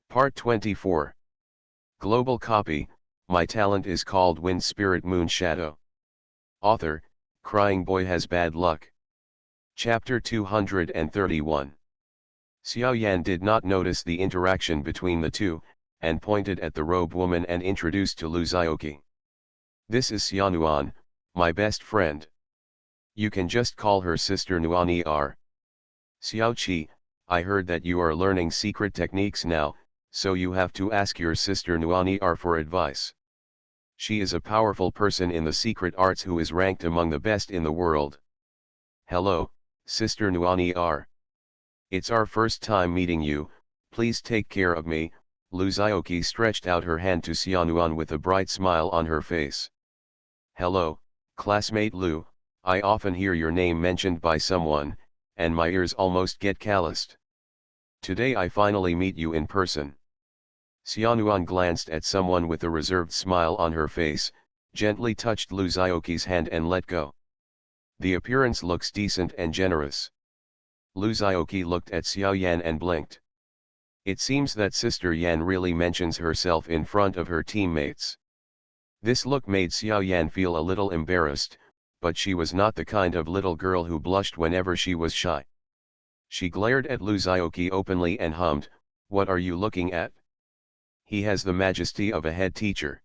Part 24. Global Copy, My Talent is Called Wind Spirit Moon Shadow. Author, Crying Boy Has Bad Luck. Chapter 231. Xiao Yan did not notice the interaction between the two, and pointed at the robe woman and introduced to Lu Zioqi. This is Xiaonuan, my best friend. You can just call her Sister Nuani R. Xiao Qi, I heard that you are learning secret techniques now, so you have to ask your sister Nuani R for advice. She is a powerful person in the secret arts who is ranked among the best in the world. Hello, Sister Nuani R. It's our first time meeting you, please take care of me. Lu Zioqi stretched out her hand to Xiaonuan with a bright smile on her face. Hello, classmate Lu, I often hear your name mentioned by someone, and my ears almost get calloused. Today I finally meet you in person. Xiaonuan glanced at someone with a reserved smile on her face, gently touched Lu Zioqi's hand and let go. The appearance looks decent and generous. Lu Zioqi looked at Xiao Yan and blinked. It seems that Sister Yan really mentions herself in front of her teammates. This look made Xiao Yan feel a little embarrassed, but she was not the kind of little girl who blushed whenever she was shy. She glared at Lu Zioqi openly and hummed, "What are you looking at? He has the majesty of a head teacher."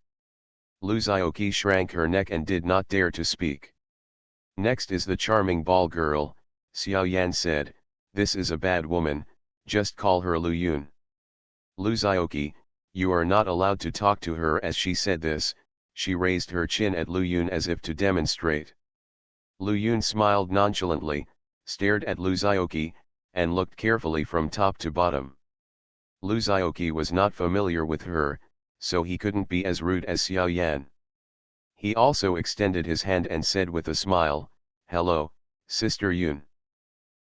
Lu Zioqi shrank her neck and did not dare to speak. Next is the charming ball girl, Xiao Yan said, this is a bad woman, just call her Lu Yun. Lu Zioqi, you are not allowed to talk to her. As she said this, she raised her chin at Lu Yun as if to demonstrate. Lu Yun smiled nonchalantly, stared at Lu Zioqi, and looked carefully from top to bottom. Lu Zioqi was not familiar with her, so he couldn't be as rude as Xiao Yan. He also extended his hand and said with a smile, "Hello, Sister Yun."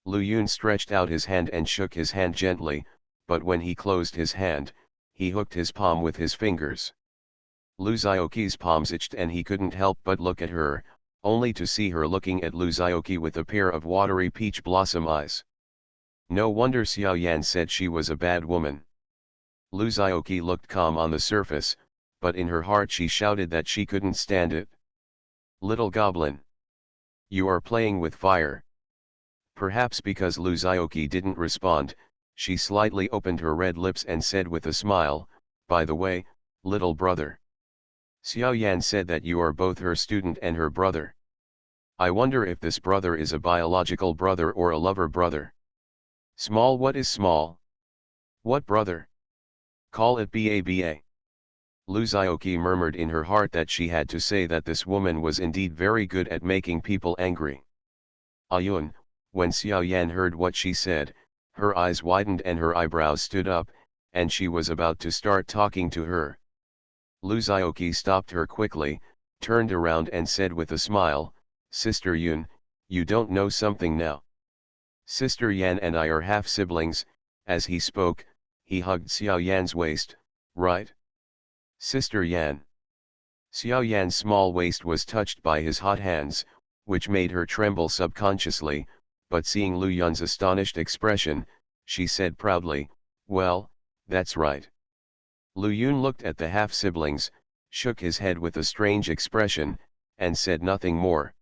Lu Yun stretched out his hand and shook his hand gently, but when he closed his hand, he hooked his palm with his fingers. Lu Zioqi's palms itched and he couldn't help but look at her, only to see her looking at Lu Zioqi with a pair of watery peach blossom eyes. No wonder Xiao Yan said she was a bad woman. Lu Zioqi looked calm on the surface, but in her heart she shouted that she couldn't stand it. Little goblin! You are playing with fire. Perhaps because Lu Zioqi didn't respond, she slightly opened her red lips and said with a smile, "By the way, little brother. Xiao Yan said that you are both her student and her brother. I wonder if this brother is a biological brother or a lover brother. Small, what is small? What brother? Call it Baba." Lu Zioqi murmured in her heart that she had to say that this woman was indeed very good at making people angry. Ayun, when Xiao Yan heard what she said, her eyes widened and her eyebrows stood up, and she was about to start talking to her. Lu Zioqi stopped her quickly, turned around and said with a smile, "Sister Yun, you don't know something now. Sister Yan and I are half-siblings." As he spoke, he hugged Xiao Yan's waist, "Right? Sister Yan." Xiao Yan's small waist was touched by his hot hands, which made her tremble subconsciously, but seeing Lu Yun's astonished expression, she said proudly, "Well, that's right." Lu Yun looked at the half-siblings, shook his head with a strange expression, and said nothing more.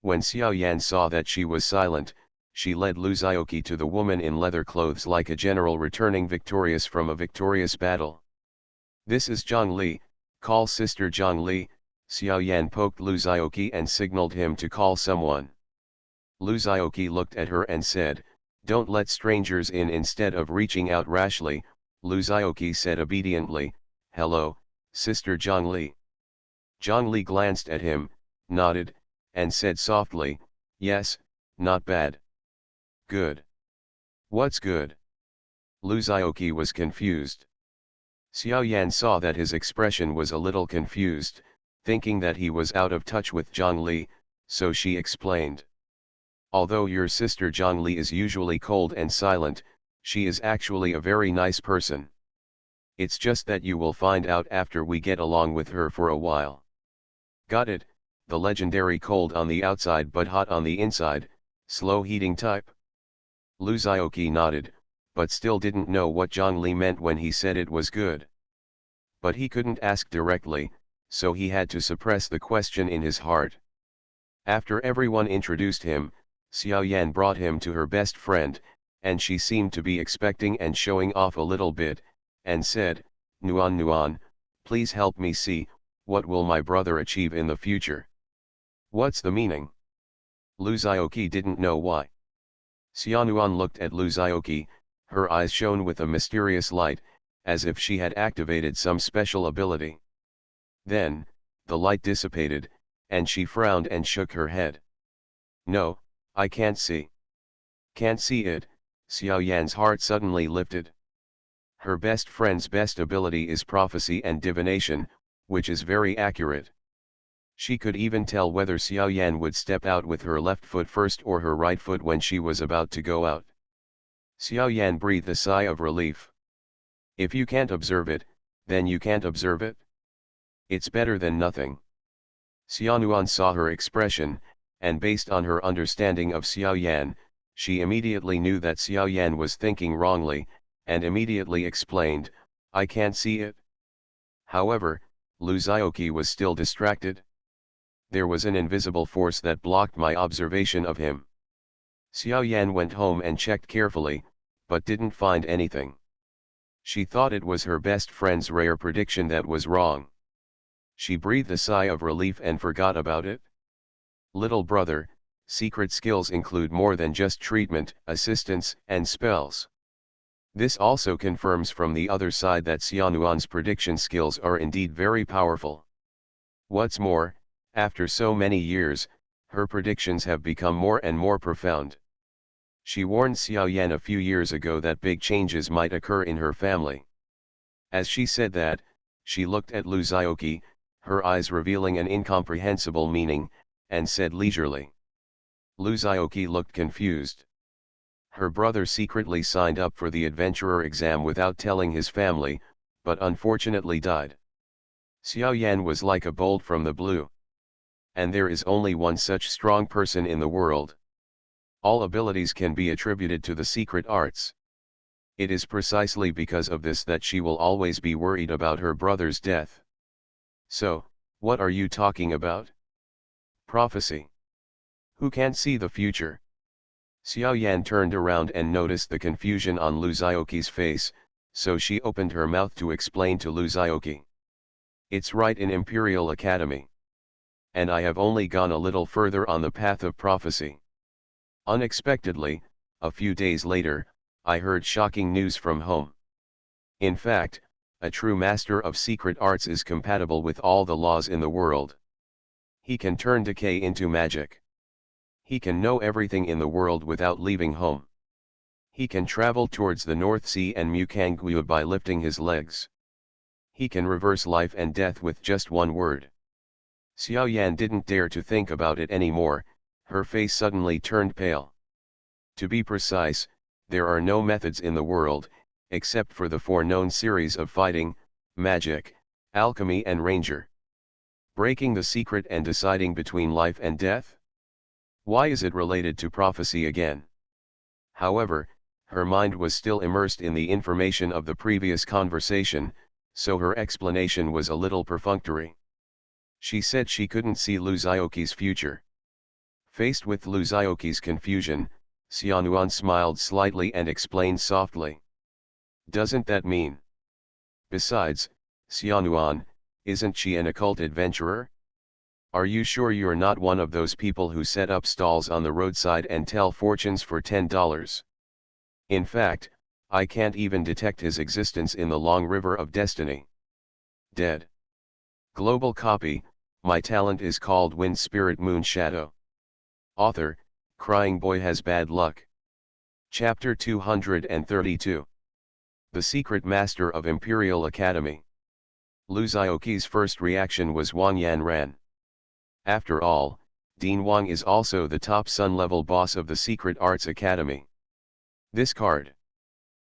When Xiao Yan saw that she was silent, she led Lu Zioqi to the woman in leather clothes like a general returning victorious from a victorious battle. "This is Zhang Li, call Sister Zhang Li." Xiao Yan poked Lu Zioqi and signaled him to call someone. Lu Zioqi looked at her and said, "Don't let strangers in." Instead of reaching out rashly, Lu Zioqi said obediently, "Hello, Sister Zhang Li." Zhang Li glanced at him, nodded, and said softly, "Yes, not bad." "Good. What's good?" Lu Zioqi was confused. Xiao Yan saw that his expression was a little confused, thinking that he was out of touch with Zhang Li, so she explained. "Although your sister Zhang Li is usually cold and silent, she is actually a very nice person. It's just that you will find out after we get along with her for a while." "Got it, the legendary cold on the outside but hot on the inside, slow heating type?" Lu Zioqi nodded, but still didn't know what Zhang Li meant when he said it was good. But he couldn't ask directly, so he had to suppress the question in his heart. After everyone introduced him, Xiao Yan brought him to her best friend, and she seemed to be expecting and showing off a little bit, and said, "Nuan Nuan, please help me see, what will my brother achieve in the future? What's the meaning?" Lu Zioqi didn't know why. Xiaonuan looked at Lu Zioqi, her eyes shone with a mysterious light, as if she had activated some special ability. Then, the light dissipated, and she frowned and shook her head. "No, I can't see." "Can't see it?" Xiao Yan's heart suddenly lifted. Her best friend's best ability is prophecy and divination, which is very accurate. She could even tell whether Xiao Yan would step out with her left foot first or her right foot when she was about to go out. Xiao Yan breathed a sigh of relief. If you can't observe it, then you can't observe it. It's better than nothing. Xiaonuan saw her expression, and based on her understanding of Xiao Yan, she immediately knew that Xiao Yan was thinking wrongly, and immediately explained, "I can't see it." However, Lu Zioqi was still distracted. There was an invisible force that blocked my observation of him. Xiao Yan went home and checked carefully, but didn't find anything. She thought it was her best friend's rare prediction that was wrong. She breathed a sigh of relief and forgot about it. Little brother, secret skills include more than just treatment, assistance, and spells. This also confirms from the other side that Xiaonuan's prediction skills are indeed very powerful. What's more, after so many years, her predictions have become more and more profound. She warned Xiao Yan a few years ago that big changes might occur in her family. As she said that, she looked at Lu Zioqi, her eyes revealing an incomprehensible meaning, and said leisurely. Lu Zioqi looked confused. Her brother secretly signed up for the adventurer exam without telling his family, but unfortunately died. Xiao Yan was like a bolt from the blue. And there is only one such strong person in the world. All abilities can be attributed to the secret arts. It is precisely because of this that she will always be worried about her brother's death. So, what are you talking about? Prophecy. Who can't see the future? Xiao Yan turned around and noticed the confusion on Lu Zioqi's face, so she opened her mouth to explain to Lu Zioqi. It's right in Imperial Academy. And I have only gone a little further on the path of prophecy. Unexpectedly, a few days later, I heard shocking news from home. In fact, a true master of secret arts is compatible with all the laws in the world. He can turn decay into magic. He can know everything in the world without leaving home. He can travel towards the North Sea and Mukangguyu by lifting his legs. He can reverse life and death with just one word. Xiao Yan didn't dare to think about it anymore, her face suddenly turned pale. To be precise, there are no methods in the world, except for the foreknown series of fighting, magic, alchemy and ranger. Breaking the secret and deciding between life and death? Why is it related to prophecy again? However, her mind was still immersed in the information of the previous conversation, so her explanation was a little perfunctory. She said she couldn't see Lu Zioqi's future. Faced with Lu Zioqi's confusion, Xiaonuan smiled slightly and explained softly. Doesn't that mean? Besides, Xiaonuan, isn't she an occult adventurer? Are you sure you're not one of those people who set up stalls on the roadside and tell fortunes for $10? In fact, I can't even detect his existence in the long river of destiny. Dead. Global copy, my talent is called Wind Spirit Moon Shadow. Author, Crying Boy Has Bad Luck. Chapter 232. The Secret Master of Imperial Academy. Lu Zioqi's first reaction was Wang Yanran. After all, Dean Wang is also the top Sun-level boss of the Secret Arts Academy. This card.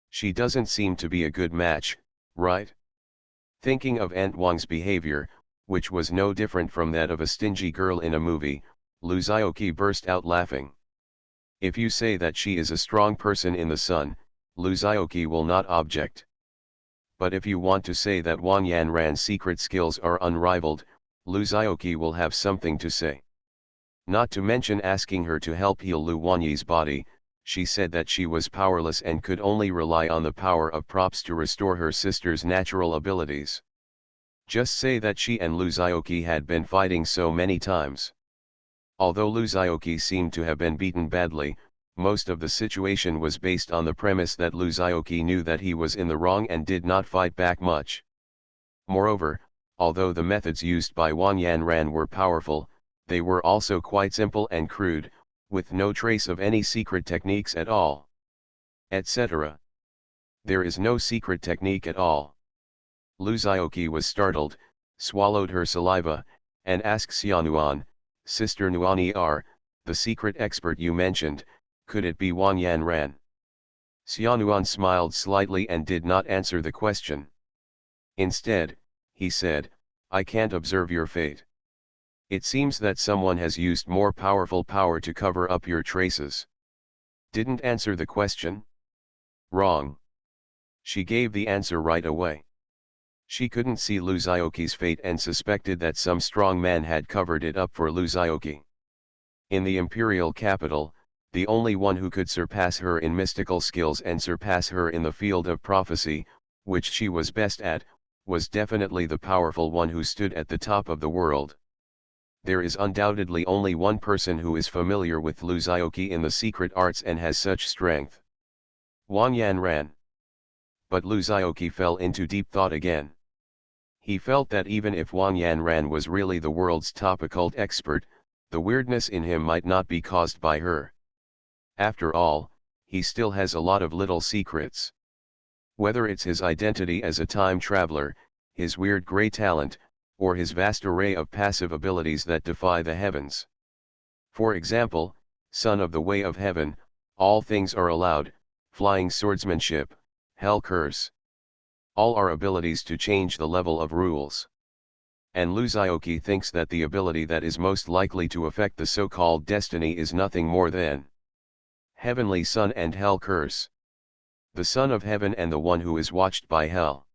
She doesn't seem to be a good match, right? Thinking of Aunt Wang's behavior, which was no different from that of a stingy girl in a movie, Lu Zioqi burst out laughing. If you say that she is a strong person in the sun, Lu Zhaoqi will not object. But if you want to say that Wang Yanran's secret skills are unrivaled, Lu Zhaoqi will have something to say. Not to mention asking her to help heal Lu Wanyi's body, she said that she was powerless and could only rely on the power of props to restore her sister's natural abilities. Just say that she and Lu Zhaoqi had been fighting so many times. Although Lu Zhaoqi seemed to have been beaten badly, most of the situation was based on the premise that Lu Zhaoqi knew that he was in the wrong and did not fight back much. Moreover, although the methods used by Wang Yanran were powerful, they were also quite simple and crude, with no trace of any secret techniques at all, etc. There is no secret technique at all. Lu Zhaoqi was startled, swallowed her saliva, and asked Xianuan, Sister Nuani the secret expert you mentioned, could it be Wang Yanran? Xianuan smiled slightly and did not answer the question. Instead, he said, I can't observe your fate. It seems that someone has used more powerful power to cover up your traces. Didn't answer the question? Wrong. She gave the answer right away. She couldn't see Lu Zhaoqi's fate and suspected that some strong man had covered it up for Lu Zhaoqi. In the imperial capital, the only one who could surpass her in mystical skills and surpass her in the field of prophecy, which she was best at, was definitely the powerful one who stood at the top of the world. There is undoubtedly only one person who is familiar with Lu Zhaoqi in the secret arts and has such strength. Wang Yanran. But Lu Zhaoqi fell into deep thought again. He felt that even if Wang Yanran was really the world's top occult expert, the weirdness in him might not be caused by her. After all, he still has a lot of little secrets. Whether it's his identity as a time traveler, his weird gray talent, or his vast array of passive abilities that defy the heavens. For example, son of the way of heaven, all things are allowed, flying swordsmanship, hell curse. All are abilities to change the level of rules. And Lu Zhaoqi thinks that the ability that is most likely to affect the so-called destiny is nothing more than Heavenly Son and Hell Curse. The Son of Heaven and the one who is watched by Hell.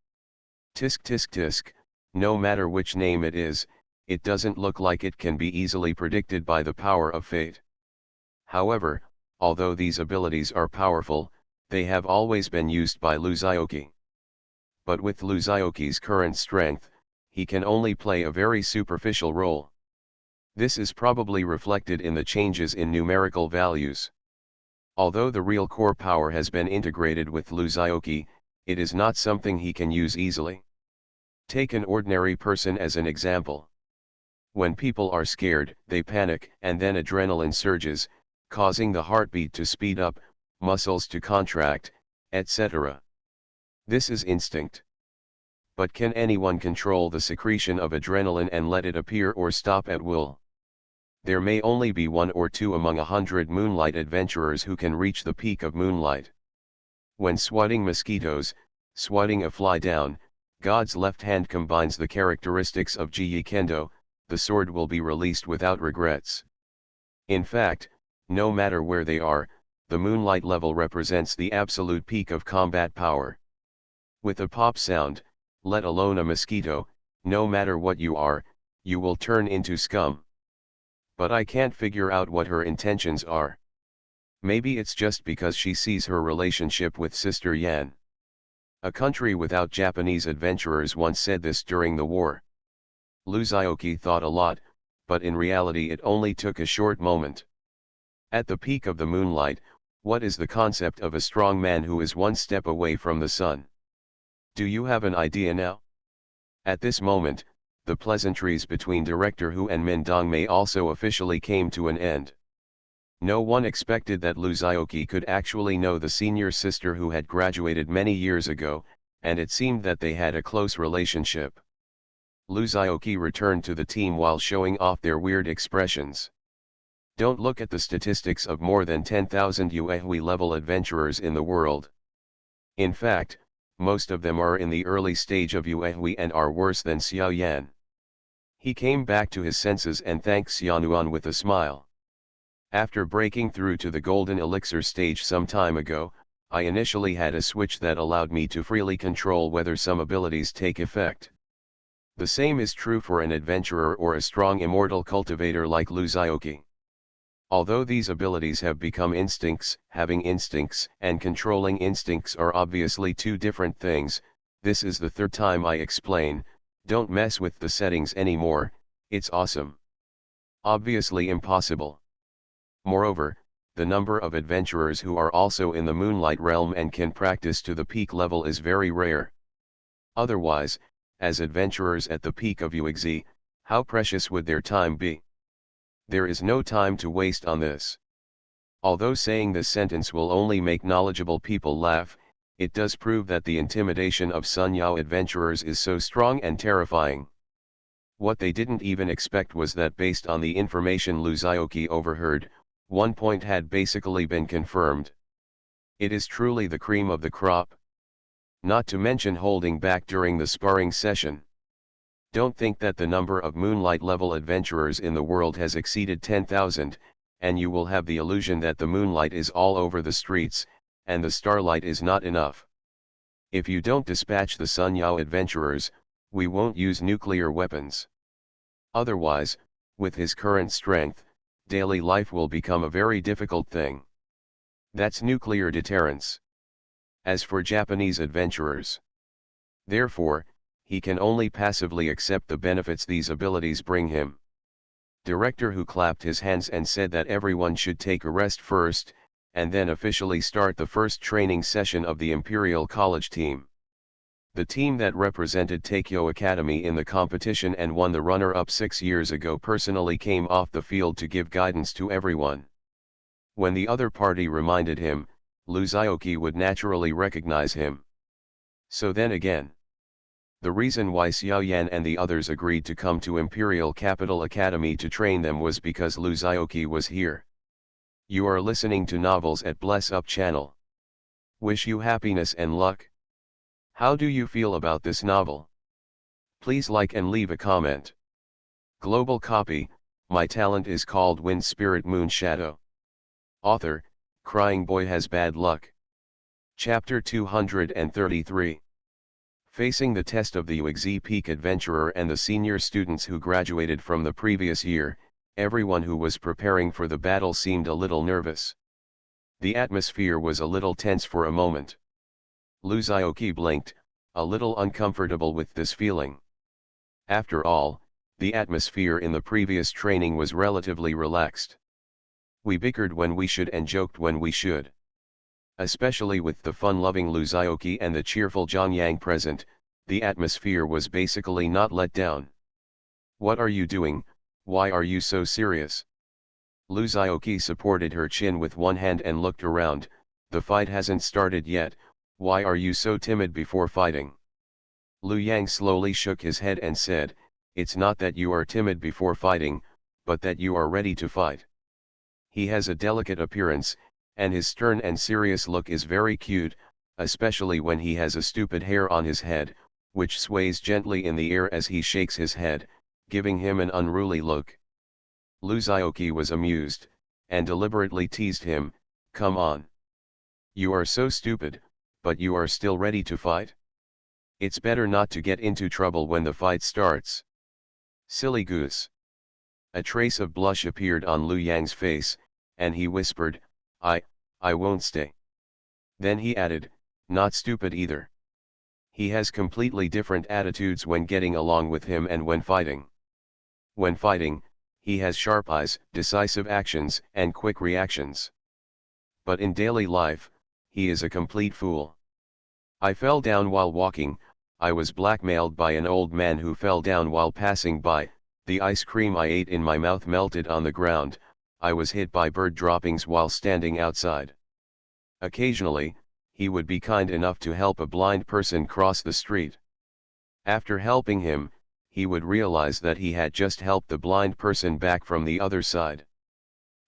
Tisk tisk tisk, no matter which name it is, it doesn't look like it can be easily predicted by the power of fate. However, although these abilities are powerful, they have always been used by Lu Zhaoqi. But with Lu Zhaoqi's current strength, he can only play a very superficial role. This is probably reflected in the changes in numerical values. Although the real core power has been integrated with Lu Zhaoqi, it is not something he can use easily. Take an ordinary person as an example. When people are scared, they panic, and then adrenaline surges, causing the heartbeat to speed up, muscles to contract, etc. This is instinct. But can anyone control the secretion of adrenaline and let it appear or stop at will? There may only be 1 or 2 among 100 moonlight adventurers who can reach the peak of moonlight. When swatting mosquitoes, swatting a fly down, God's left hand combines the characteristics of Ji Kendo, the sword will be released without regrets. In fact, no matter where they are, the moonlight level represents the absolute peak of combat power. With a pop sound, let alone a mosquito, no matter what you are, you will turn into scum. But I can't figure out what her intentions are. Maybe it's just because she sees her relationship with Sister Yan. A country without Japanese adventurers once said this during the war. Lu Zhaoqi thought a lot, but in reality it only took a short moment. At the peak of the moonlight, what is the concept of a strong man who is one step away from the sun? Do you have an idea now? At this moment, the pleasantries between Director Hu and Min Dongmei also officially came to an end. No one expected that Lu Zhaoqi could actually know the senior sister who had graduated many years ago, and it seemed that they had a close relationship. Lu Zhaoqi returned to the team while showing off their weird expressions. Don't look at the statistics of more than 10,000 Yuehui level adventurers in the world. In fact, most of them are in the early stage of Yuehui and are worse than Xiao Yan. He came back to his senses and thanked Xianuan with a smile. After breaking through to the golden elixir stage some time ago, I initially had a switch that allowed me to freely control whether some abilities take effect. The same is true for an adventurer or a strong immortal cultivator like Luzaoki. Although these abilities have become instincts, having instincts and controlling instincts are obviously two different things. This is the third time I explain, don't mess with the settings anymore, it's awesome. Obviously impossible. Moreover, the number of adventurers who are also in the Moonlight realm and can practice to the peak level is very rare. Otherwise, as adventurers at the peak of UXZ, how precious would their time be? There is no time to waste on this. Although saying this sentence will only make knowledgeable people laugh, it does prove that the intimidation of Sun Yao adventurers is so strong and terrifying. What they didn't even expect was that based on the information Luzaoki overheard, one point had basically been confirmed. It is truly the cream of the crop. Not to mention holding back during the sparring session. Don't think that the number of Moonlight level adventurers in the world has exceeded 10,000, and you will have the illusion that the Moonlight is all over the streets, and the Starlight is not enough. If you don't dispatch the Sun Yao adventurers, we won't use nuclear weapons. Otherwise, with his current strength, daily life will become a very difficult thing. That's nuclear deterrence. As for Japanese adventurers, therefore, he can only passively accept the benefits these abilities bring him. Director who clapped his hands and said that everyone should take a rest first, and then officially start the first training session of the Imperial College team. The team that represented Takyo Academy in the competition and won the runner-up 6 years ago personally came off the field to give guidance to everyone. When the other party reminded him, Luzaoki would naturally recognize him. So then again, the reason why Xiaoyan and the others agreed to come to Imperial Capital Academy to train them was because Luzaoki was here. You are listening to Novels at Bless Up channel. Wish you happiness and luck. How do you feel about this novel? Please like and leave a comment. Global copy, my talent is called Wind Spirit Moon Shadow. Author, Crying Boy Has Bad Luck. Chapter 233. Facing the test of the UXZ Peak Adventurer and the senior students who graduated from the previous year, everyone who was preparing for the battle seemed a little nervous. The atmosphere was a little tense for a moment. Luzaoki blinked, a little uncomfortable with this feeling. After all, the atmosphere in the previous training was relatively relaxed. We bickered when we should and joked when we should. Especially with the fun-loving Luzaoki and the cheerful Zhang Yang present, the atmosphere was basically not let down. What are you doing? Why are you so serious? Luzaoki supported her chin with one hand and looked around. The fight hasn't started yet, why are you so timid before fighting? Lu Yang slowly shook his head and said, it's not that you are timid before fighting, but that you are ready to fight. He has a delicate appearance, and his stern and serious look is very cute, especially when he has a stupid hair on his head, which sways gently in the air as he shakes his head, giving him an unruly look. Luzaoki was amused, and deliberately teased him, come on. You are so stupid, but you are still ready to fight? It's better not to get into trouble when the fight starts. Silly goose. A trace of blush appeared on Lu Yang's face, and he whispered, I won't stay. Then he added, not stupid either. He has completely different attitudes when getting along with him and when fighting. When fighting, he has sharp eyes, decisive actions, and quick reactions. But in daily life, he is a complete fool. I fell down while walking, I was blackmailed by an old man who fell down while passing by, the ice cream I ate in my mouth melted on the ground, I was hit by bird droppings while standing outside. Occasionally, he would be kind enough to help a blind person cross the street. After helping him, he would realize that he had just helped the blind person back from the other side.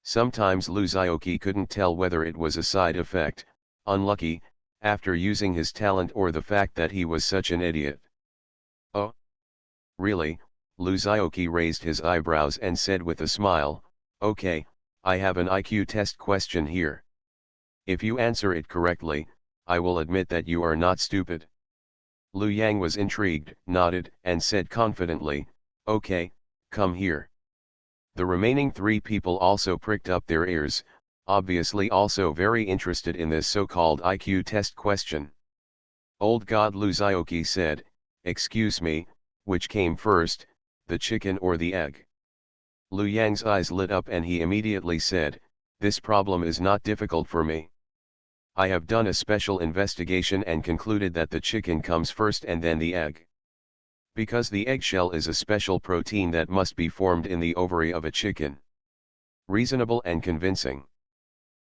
Sometimes Luzaoki couldn't tell whether it was a side effect, unlucky, after using his talent or the fact that he was such an idiot. Oh? Really? Luzaoki raised his eyebrows and said with a smile, okay, I have an IQ test question here. If you answer it correctly, I will admit that you are not stupid. Lu Yang was intrigued, nodded, and said confidently, okay, come here. The remaining 3 people also pricked up their ears, obviously also very interested in this so-called IQ test question. Old God Lu Zioki said, excuse me, which came first, the chicken or the egg? Lu Yang's eyes lit up and he immediately said, this problem is not difficult for me. I have done a special investigation and concluded that the chicken comes first and then the egg. Because the eggshell is a special protein that must be formed in the ovary of a chicken. Reasonable and convincing.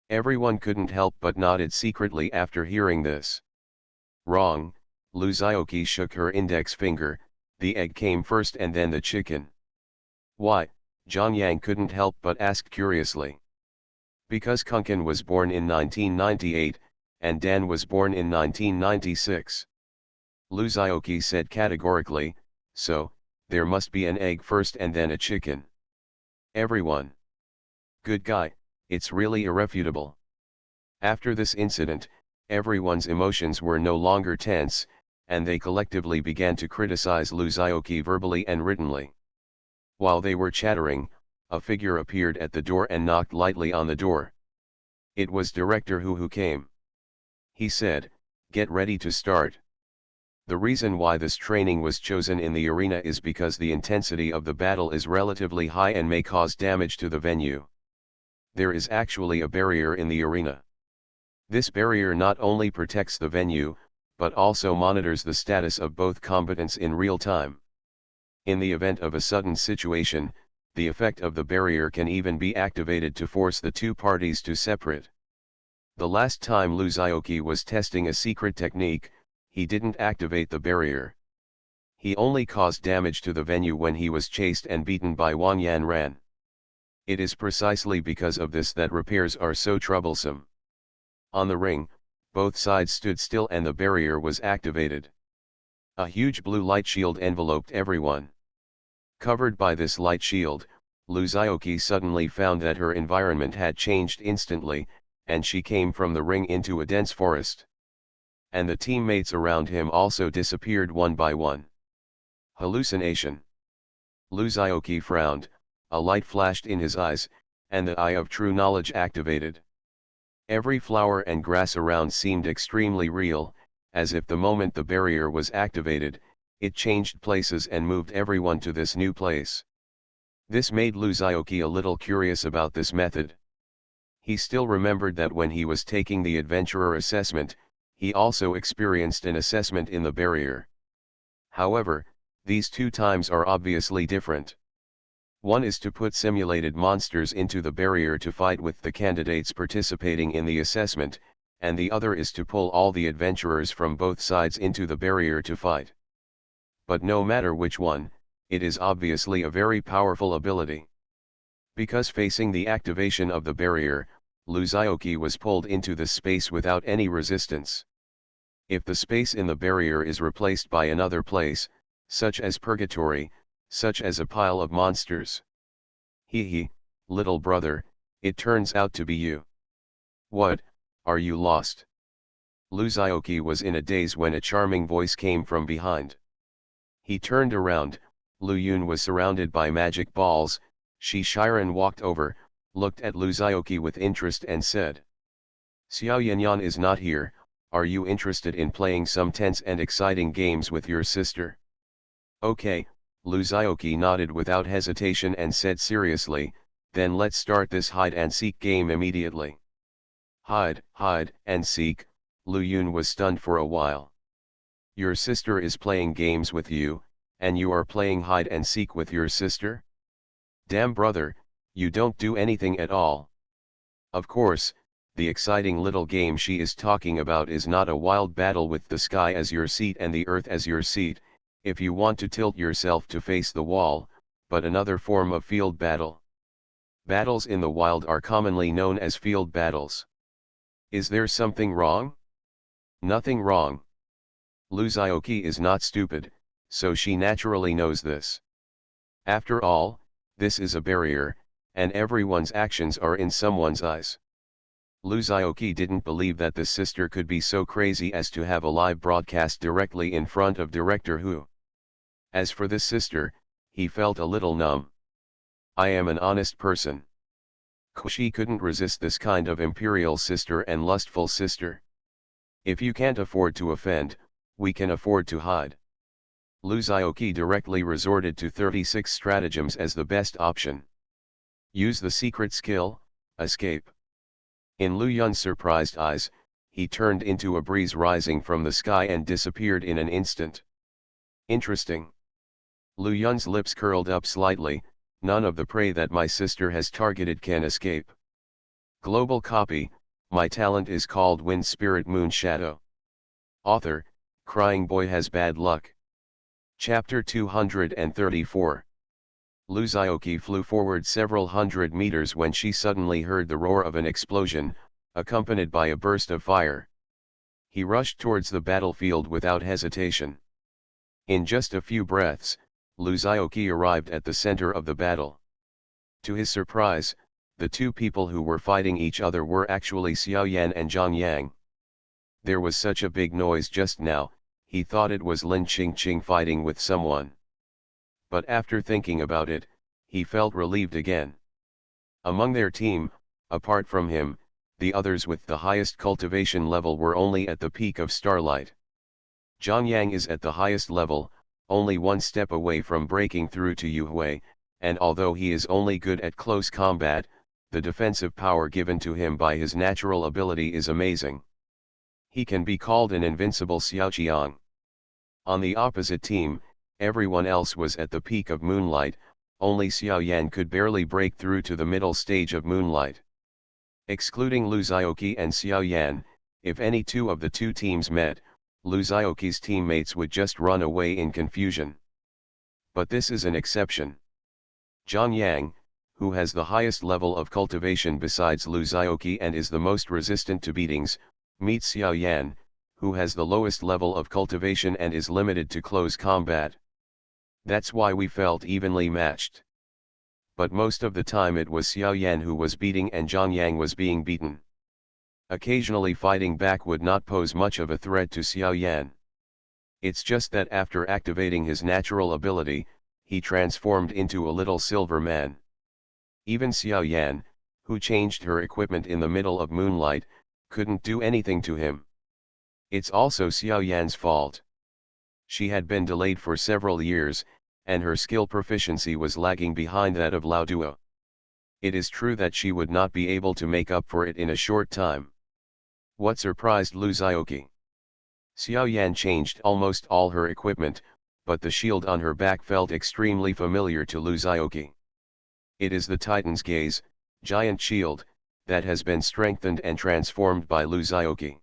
Everyone couldn't help but nodded secretly after hearing this. Wrong, Lu Zioki shook her index finger, the egg came first and then the chicken. Why? Zhang Yang couldn't help but ask curiously. Because Kunkin was born in 1998, and Dan was born in 1996. Lu Zioki said categorically, so, there must be an egg first and then a chicken. Everyone. Good guy, it's really irrefutable. After this incident, everyone's emotions were no longer tense, and they collectively began to criticize Lu Zioki verbally and writtenly. While they were chattering, a figure appeared at the door and knocked lightly on the door. It was Director Hu who came. He said, get ready to start. The reason why this training was chosen in the arena is because the intensity of the battle is relatively high and may cause damage to the venue. There is actually a barrier in the arena. This barrier not only protects the venue, but also monitors the status of both combatants in real time. In the event of a sudden situation, the effect of the barrier can even be activated to force the 2 parties to separate. The last time Lu Zioki was testing a secret technique, he didn't activate the barrier. He only caused damage to the venue when he was chased and beaten by Wang Yanran. It is precisely because of this that repairs are so troublesome. On the ring, both sides stood still and the barrier was activated. A huge blue light shield enveloped everyone. Covered by this light shield, Lu Zioki suddenly found that her environment had changed instantly, and she came from the ring into a dense forest. And the teammates around him also disappeared one by one. Hallucination. Lu Zioki frowned, a light flashed in his eyes, and the eye of true knowledge activated. Every flower and grass around seemed extremely real, as if the moment the barrier was activated, it changed places and moved everyone to this new place. This made Lu Zioki a little curious about this method. He still remembered that when he was taking the adventurer assessment, he also experienced an assessment in the barrier. However, these 2 times are obviously different. One is to put simulated monsters into the barrier to fight with the candidates participating in the assessment, and the other is to pull all the adventurers from both sides into the barrier to fight. But no matter which one, it is obviously a very powerful ability. Because facing the activation of the barrier, Lu Zioki was pulled into this space without any resistance. If the space in the barrier is replaced by another place, such as purgatory, such as a pile of monsters. Hee, little brother, it turns out to be you. What, are you lost? Lu Zioki was in a daze when a charming voice came from behind. He turned around, Lu Yun was surrounded by magic balls. Shi Shiren walked over, looked at Lu Zioki with interest and said. Xiao Yanyan is not here, are you interested in playing some tense and exciting games with your sister? Okay, Lu Zioki nodded without hesitation and said seriously, then let's start this hide and seek game immediately. Hide and seek, Lu Yun was stunned for a while. Your sister is playing games with you, and you are playing hide and seek with your sister? Damn brother, you don't do anything at all. Of course, the exciting little game she is talking about is not a wild battle with the sky as your seat and the earth as your seat, if you want to tilt yourself to face the wall, but another form of field battle. Battles in the wild are commonly known as field battles. Is there something wrong? Nothing wrong. Lu Zioki is not stupid, so she naturally knows this. After all, this is a barrier, and everyone's actions are in someone's eyes. Lu Xiaoqi didn't believe that the sister could be so crazy as to have a live broadcast directly in front of director Hu. As for this sister, he felt a little numb. I am an honest person. She couldn't resist this kind of imperial sister and lustful sister. If you can't afford to offend, we can afford to hide. Lu Xiaoqi directly resorted to 36 stratagems as the best option. Use the secret skill, escape. In Lu Yun's surprised eyes, he turned into a breeze rising from the sky and disappeared in an instant. Interesting. Lu Yun's lips curled up slightly. None of the prey that my sister has targeted can escape. Global copy, my talent is called Wind Spirit Moon Shadow. Author, Crying Boy Has Bad Luck. Chapter 234. Lu Xiaoqi flew forward several hundred meters when she suddenly heard the roar of an explosion, accompanied by a burst of fire. He rushed towards the battlefield without hesitation. In just a few breaths, Lu Xiaoqi arrived at the center of the battle. To his surprise, the two people who were fighting each other were actually Xiao Yan and Zhang Yang. There was such a big noise just now, he thought it was Lin Qingqing fighting with someone. But after thinking about it, he felt relieved again. Among their team, apart from him, the others with the highest cultivation level were only at the peak of starlight. Zhang Yang is at the highest level, only one step away from breaking through to Yu Hui, and although he is only good at close combat, the defensive power given to him by his natural ability is amazing. He can be called an invincible Xiaoqiang. On the opposite team, everyone else was at the peak of moonlight, only Xiao Yan could barely break through to the middle stage of moonlight. Excluding Lu Xiaoqi and Xiao Yan, if any two of the two teams met, Lu Xiaoqi's teammates would just run away in confusion. But this is an exception. Zhang Yang, who has the highest level of cultivation besides Lu Xiaoqi and is the most resistant to beatings, meets Xiao Yan, who has the lowest level of cultivation and is limited to close combat. That's why we felt evenly matched. But most of the time it was Xiao Yan who was beating and Zhang Yang was being beaten. Occasionally fighting back would not pose much of a threat to Xiao Yan. It's just that after activating his natural ability, he transformed into a little silver man. Even Xiao Yan, who changed her equipment in the middle of moonlight, couldn't do anything to him. It's also Xiao Yan's fault. She had been delayed for several years, and her skill proficiency was lagging behind that of Lao Duo. It is true that she would not be able to make up for it in a short time. What surprised Lu Xiaoqi? Xiao Yan changed almost all her equipment, but the shield on her back felt extremely familiar to Lu Xiaoqi. It is the Titan's Gaze, giant shield, that has been strengthened and transformed by Lu Xiaoqi.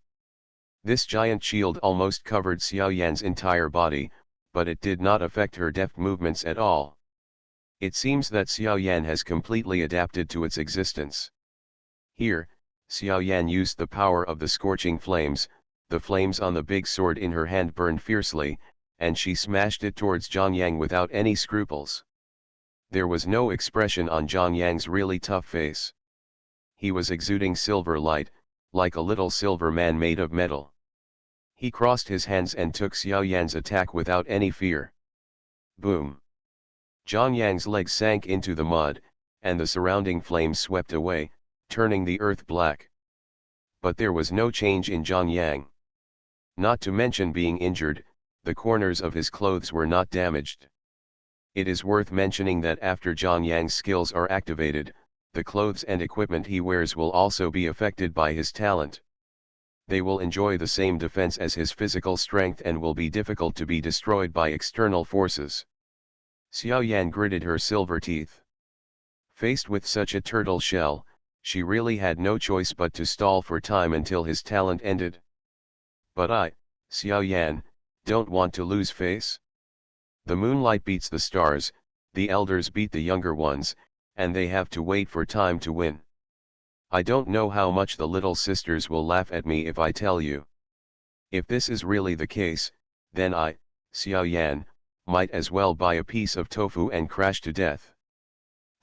This giant shield almost covered Xiao Yan's entire body, but it did not affect her deft movements at all. It seems that Xiao Yan has completely adapted to its existence. Here, Xiao Yan used the power of the scorching flames. The flames on the big sword in her hand burned fiercely, and she smashed it towards Zhang Yang without any scruples. There was no expression on Zhang Yang's really tough face. He was exuding silver light, like a little silver man made of metal. He crossed his hands and took Xiao Yan's attack without any fear. Boom! Zhang Yang's legs sank into the mud, and the surrounding flames swept away, turning the earth black. But there was no change in Zhang Yang. Not to mention being injured, the corners of his clothes were not damaged. It is worth mentioning that after Zhang Yang's skills are activated, the clothes and equipment he wears will also be affected by his talent. They will enjoy the same defense as his physical strength and will be difficult to be destroyed by external forces. Xiao Yan gritted her silver teeth. Faced with such a turtle shell, she really had no choice but to stall for time until his talent ended. But I, Xiao Yan, don't want to lose face. The moonlight beats the stars, the elders beat the younger ones, and they have to wait for time to win. I don't know how much the little sisters will laugh at me if I tell you. If this is really the case, then I, Xiao Yan, might as well buy a piece of tofu and crash to death.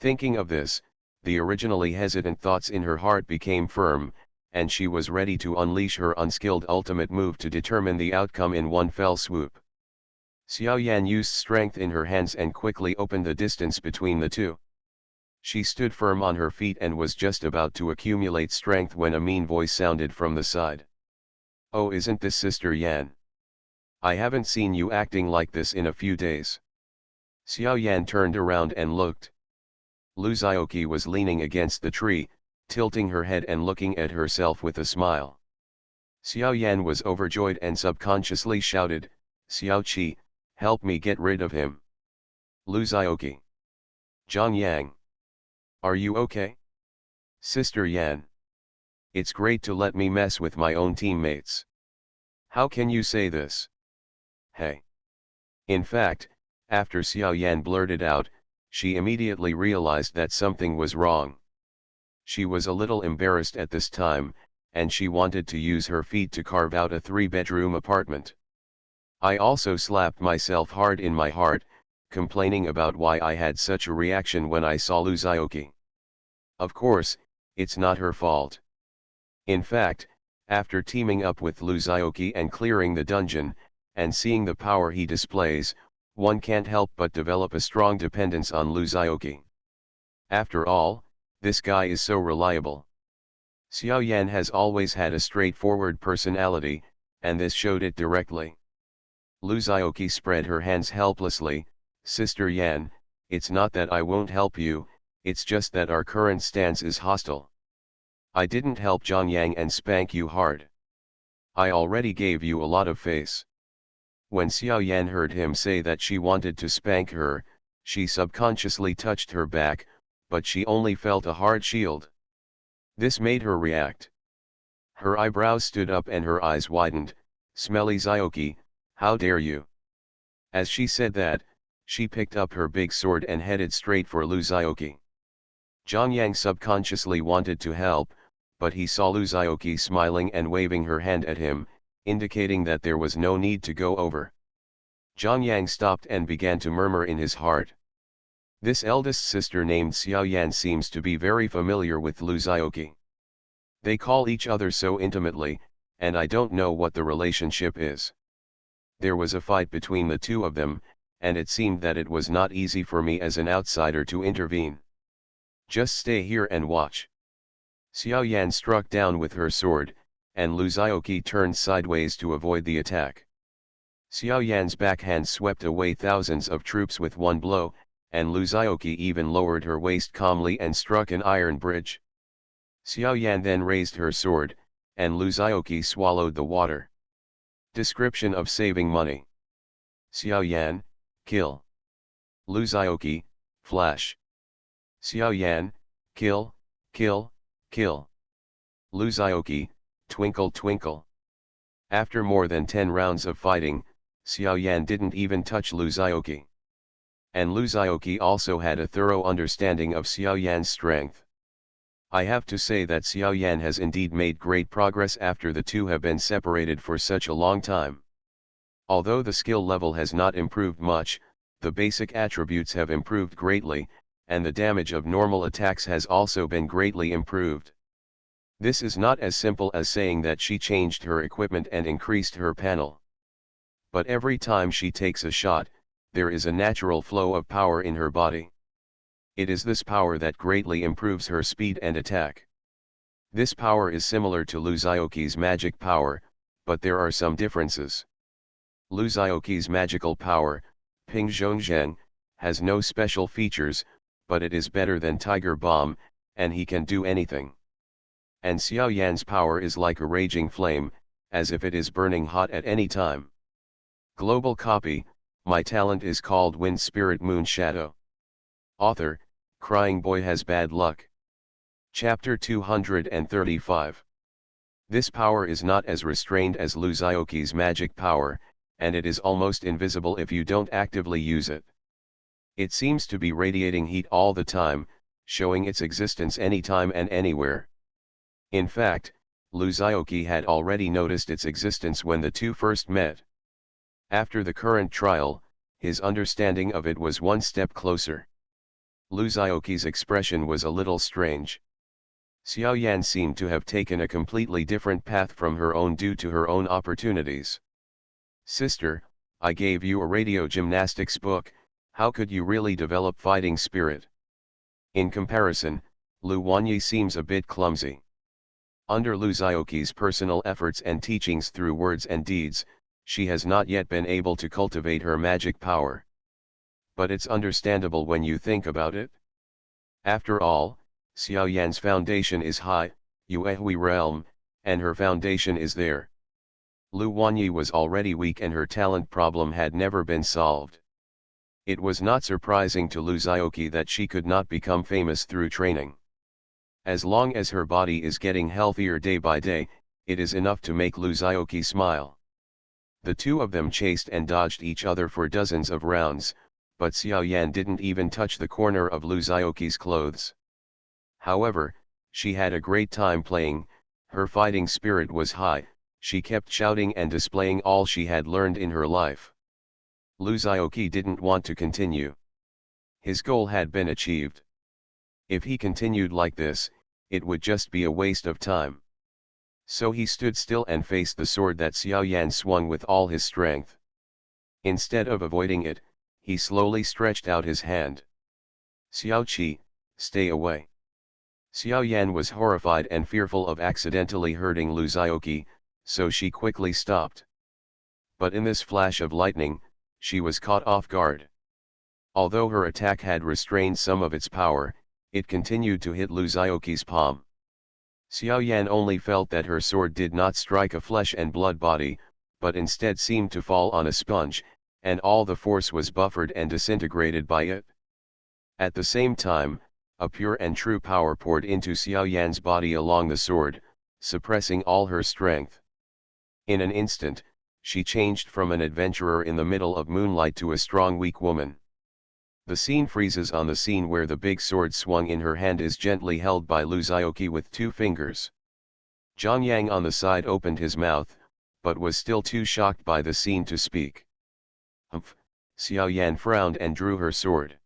Thinking of this, the originally hesitant thoughts in her heart became firm, and she was ready to unleash her unskilled ultimate move to determine the outcome in one fell swoop. Xiao Yan used strength in her hands and quickly opened the distance between the two. She stood firm on her feet and was just about to accumulate strength when a mean voice sounded from the side. "Oh, isn't this Sister Yan? I haven't seen you acting like this in a few days." Xiao Yan turned around and looked. Lu Xiaoqi was leaning against the tree, tilting her head and looking at herself with a smile. Xiao Yan was overjoyed and subconsciously shouted, "Xiao Qi, help me get rid of him." Lu Xiaoqi. "Zhang Yang. Are you okay? Sister Yan. It's great to let me mess with my own teammates. How can you say this? Hey." In fact, after Xiao Yan blurted out, she immediately realized that something was wrong. She was a little embarrassed at this time, and she wanted to use her feet to carve out a 3-bedroom apartment. I also slapped myself hard in my heart, complaining about why I had such a reaction when I saw Lu Xiaoqi. Of course, it's not her fault. In fact, after teaming up with Lu Xiaoqi and clearing the dungeon, and seeing the power he displays, one can't help but develop a strong dependence on Lu Xiaoqi. After all, this guy is so reliable. Xiao Yan has always had a straightforward personality, and this showed it directly. Lu Xiaoqi spread her hands helplessly. "Sister Yan, it's not that I won't help you, it's just that our current stance is hostile. I didn't help Zhang Yang and spank you hard. I already gave you a lot of face." When Xiao Yan heard him say that she wanted to spank her, she subconsciously touched her back, but she only felt a hard shield. This made her react. Her eyebrows stood up and her eyes widened. "Smelly Xiaoqi, how dare you?" As she said that, she picked up her big sword and headed straight for Lu Xiaoqi. Zhang Yang subconsciously wanted to help, but he saw Lu Xiaoqi smiling and waving her hand at him, indicating that there was no need to go over. Zhang Yang stopped and began to murmur in his heart. This eldest sister named Xiao Yan seems to be very familiar with Lu Xiaoqi. They call each other so intimately, and I don't know what the relationship is. There was a fight between the two of them, and it seemed that it was not easy for me as an outsider to intervene. Just stay here and watch. Xiao Yan struck down with her sword, and Lu Xiaoqi turned sideways to avoid the attack. Xiao Yan's backhand swept away thousands of troops with one blow, and Lu Xiaoqi even lowered her waist calmly and struck an iron bridge. Xiao Yan then raised her sword, and Lu Xiaoqi swallowed the water. Description of saving money. Xiao Yan, kill. Lu Xiaoqi, flash. Xiao Yan, kill, kill, kill. Lu Xiaoqi, twinkle twinkle. After more than 10 rounds of fighting, Xiao Yan didn't even touch Lu Xiaoqi. And Lu Xiaoqi also had a thorough understanding of Xiao Yan's strength. I have to say that Xiao Yan has indeed made great progress after the two have been separated for such a long time. Although the skill level has not improved much, the basic attributes have improved greatly, and the damage of normal attacks has also been greatly improved. This is not as simple as saying that she changed her equipment and increased her panel. But every time she takes a shot, there is a natural flow of power in her body. It is this power that greatly improves her speed and attack. This power is similar to Lu Xiaoqi's magic power, but there are some differences. Lu Xiaoqi's magical power, Ping Zhongzheng, has no special features, but it is better than Tiger Bomb, and he can do anything. And Xiao Yan's power is like a raging flame, as if it is burning hot at any time. Global copy, my talent is called Wind Spirit Moon Shadow. Author, Crying Boy Has Bad Luck. Chapter 235. This power is not as restrained as Lu Xiaoqi's magic power, and it is almost invisible if you don't actively use it. It seems to be radiating heat all the time, showing its existence anytime and anywhere. In fact, Lu Xiaoqi had already noticed its existence when the two first met. After the current trial, his understanding of it was one step closer. Lu Xiaoqi's expression was a little strange. Xiao Yan seemed to have taken a completely different path from her own due to her own opportunities. Sister, I gave you a radio gymnastics book, how could you really develop fighting spirit? In comparison, Lu Wanyi seems a bit clumsy. Under Lu Xiaoqi's personal efforts and teachings through words and deeds, she has not yet been able to cultivate her magic power. But it's understandable when you think about it. After all, Xiao Yan's foundation is high, Yuehui realm, and her foundation is there. Lu Wanyi was already weak and her talent problem had never been solved. It was not surprising to Lu Xiaoqi that she could not become famous through training. As long as her body is getting healthier day by day, it is enough to make Lu Xiaoqi smile. The two of them chased and dodged each other for dozens of rounds, but Xiao Yan didn't even touch the corner of Lu Xiaoqi's clothes. However, she had a great time playing, her fighting spirit was high, she kept shouting and displaying all she had learned in her life. Lu Xiaoqi didn't want to continue. His goal had been achieved. If he continued like this, it would just be a waste of time. So he stood still and faced the sword that Xiao Yan swung with all his strength. Instead of avoiding it, he slowly stretched out his hand. Xiao Qi, stay away. Xiao Yan was horrified and fearful of accidentally hurting Lu Xiaoqi, so she quickly stopped. But in this flash of lightning, she was caught off guard. Although her attack had restrained some of its power, it continued to hit Lu Xiaoqi's palm. Xiao Yan only felt that her sword did not strike a flesh and blood body, but instead seemed to fall on a sponge, and all the force was buffered and disintegrated by it. At the same time, a pure and true power poured into Xiao Yan's body along the sword, suppressing all her strength. In an instant, she changed from an adventurer in the middle of moonlight to a strong weak woman. The scene freezes on the scene where the big sword swung in her hand is gently held by Lu Xiaoqi with 2 fingers. Zhang Yang on the side opened his mouth, but was still too shocked by the scene to speak. Humph, Xiao Yan frowned and drew her sword.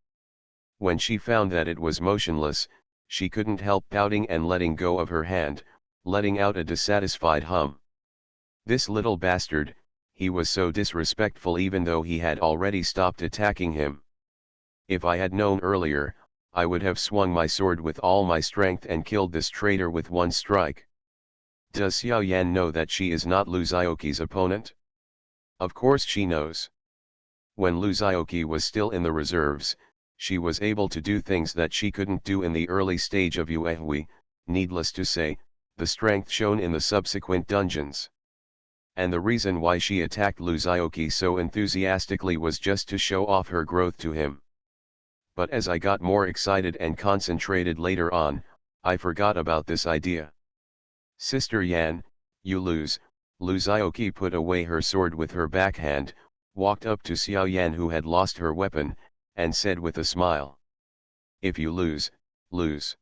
When she found that it was motionless, she couldn't help pouting and letting go of her hand, letting out a dissatisfied hum. This little bastard, he was so disrespectful even though he had already stopped attacking him. If I had known earlier, I would have swung my sword with all my strength and killed this traitor with one strike. Does Xiao Yan know that she is not Lu Xiaoqi's opponent? Of course she knows. When Lu Xiaoqi was still in the reserves, she was able to do things that she couldn't do in the early stage of Yuehui, needless to say, the strength shown in the subsequent dungeons. And the reason why she attacked Lu Xiaoqi so enthusiastically was just to show off her growth to him. But as I got more excited and concentrated later on, I forgot about this idea. Sister Yan, you lose. Lu Xiaoqi put away her sword with her backhand, walked up to Xiao Yan who had lost her weapon, and said with a smile. If you lose, lose.